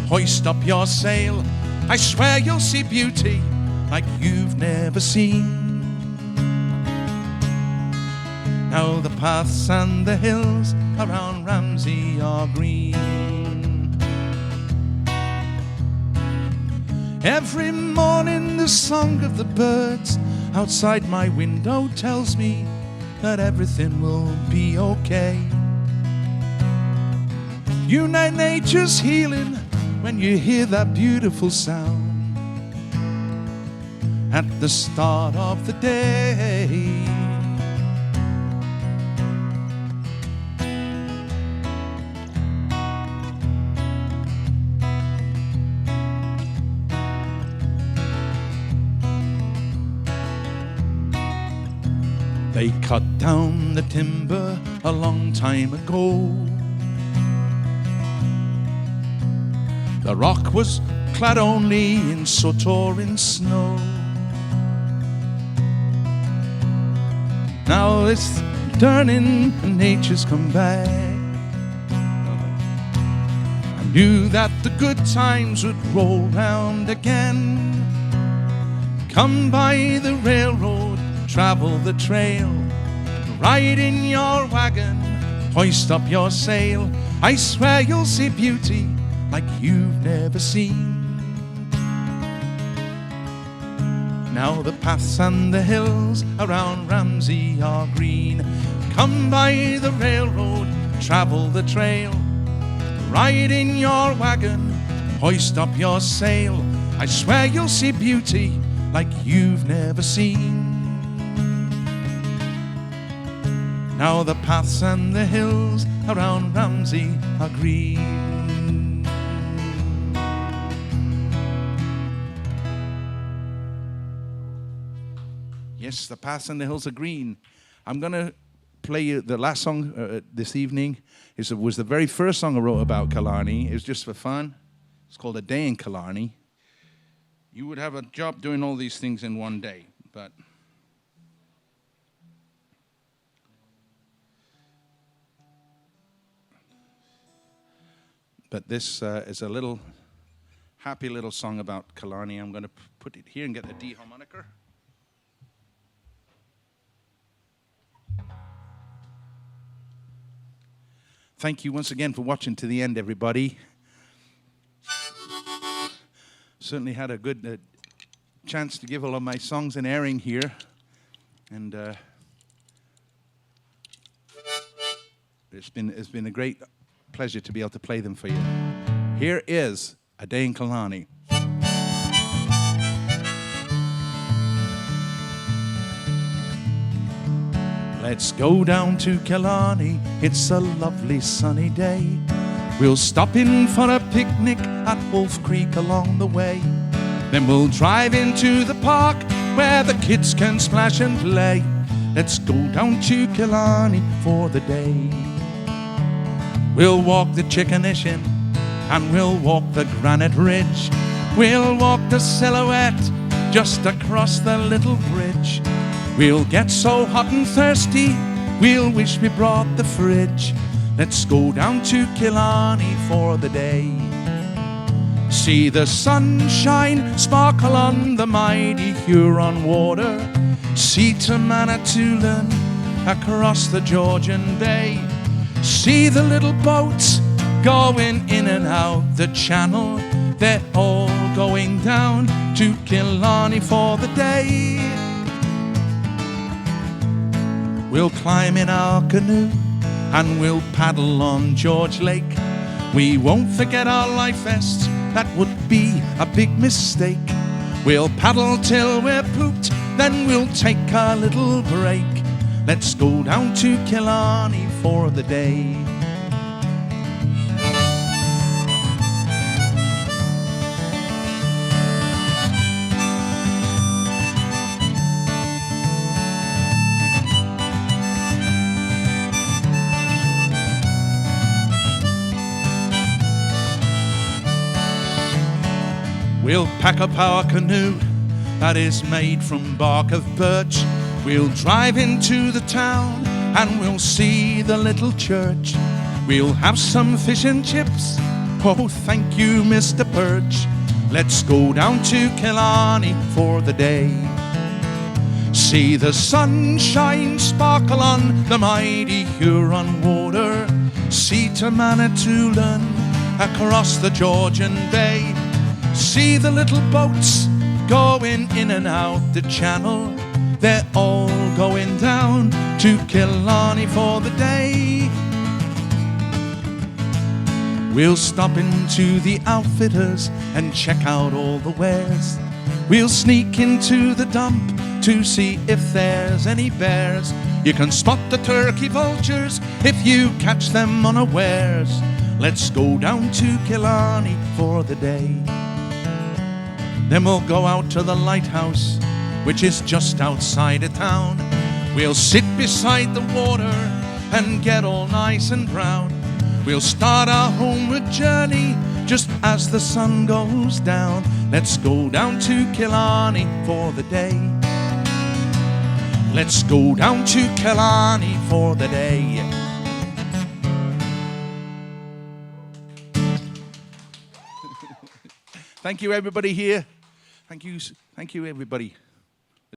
hoist up your sail. I swear you'll see beauty like you've never seen. Now the paths and the hills around Ramsay are green. Every morning the song of the birds outside my window tells me that everything will be okay. You know nature's healing when you hear that beautiful sound at the start of the day. They cut down the timber a long time ago. The rock was clad only in soot or in snow. Now it's turning and nature's come back. I knew that the good times would roll round again. Come by the railroad, travel the trail, ride in your wagon, hoist up your sail. I swear you'll see beauty like you've never seen. Now the paths and the hills around Ramsay are green. Come by the railroad, travel the trail, ride in your wagon, hoist up your sail. I swear you'll see beauty like you've never seen. Now the paths and the hills around Ramsay are green. Yes, the paths and the hills are green. I'm going to play you the last song this evening. It was the very first song I wrote about Killarney. It was just for fun. It's called A Day in Killarney. You would have a job doing all these things in one day, but this is a little happy little song about Killarney. I'm going to put it here and get the D harmonica. Thank you once again for watching to the end, everybody. Certainly had a good chance to give all of my songs an airing here. And it's been a great pleasure to be able to play them for you. Here is A Day in Killarney. Let's go down to Killarney, it's a lovely sunny day. We'll stop in for a picnic at Wolf Creek along the way. Then we'll drive into the park where the kids can splash and play. Let's go down to Killarney for the day. We'll walk the Intermission and we'll walk the Granite Ridge. We'll walk the Silhouette just across the little bridge. We'll get so hot and thirsty We'll wish we brought the fridge. Let's go down to Killarney for the day. See the sunshine sparkle on the mighty Huron water. See to Manitoulin across the Georgian Bay. See the little boats going in and out the channel. They're all going down to Killarney for the day. We'll climb in our canoe and we'll paddle on George Lake. We won't forget our life vests, that would be a big mistake. We'll paddle till we're pooped, then we'll take a little break. Let's go down to Killarney for the day. We'll pack up our canoe that is made from bark of birch. We'll drive into the town and we'll see the little church. We'll have some fish and chips, oh thank you Mr. Perch. Let's go down to Killarney for the day. See the sunshine sparkle on the mighty Huron water. See to Manitoulin across the Georgian Bay. See the little boats going in and out the channel. They're all going down to Killarney for the day. We'll stop into the outfitters and check out all the wares. We'll sneak into the dump to see if there's any bears. You can spot the turkey vultures if you catch them unawares. Let's go down to Killarney for the day. Then we'll go out to the lighthouse, which is just outside of town. We'll sit beside the water and get all nice and brown. We'll start our homeward journey just as the sun goes down. Let's go down to Killarney for the day. Let's go down to Killarney for the day. Thank you, everybody here. Thank you, everybody.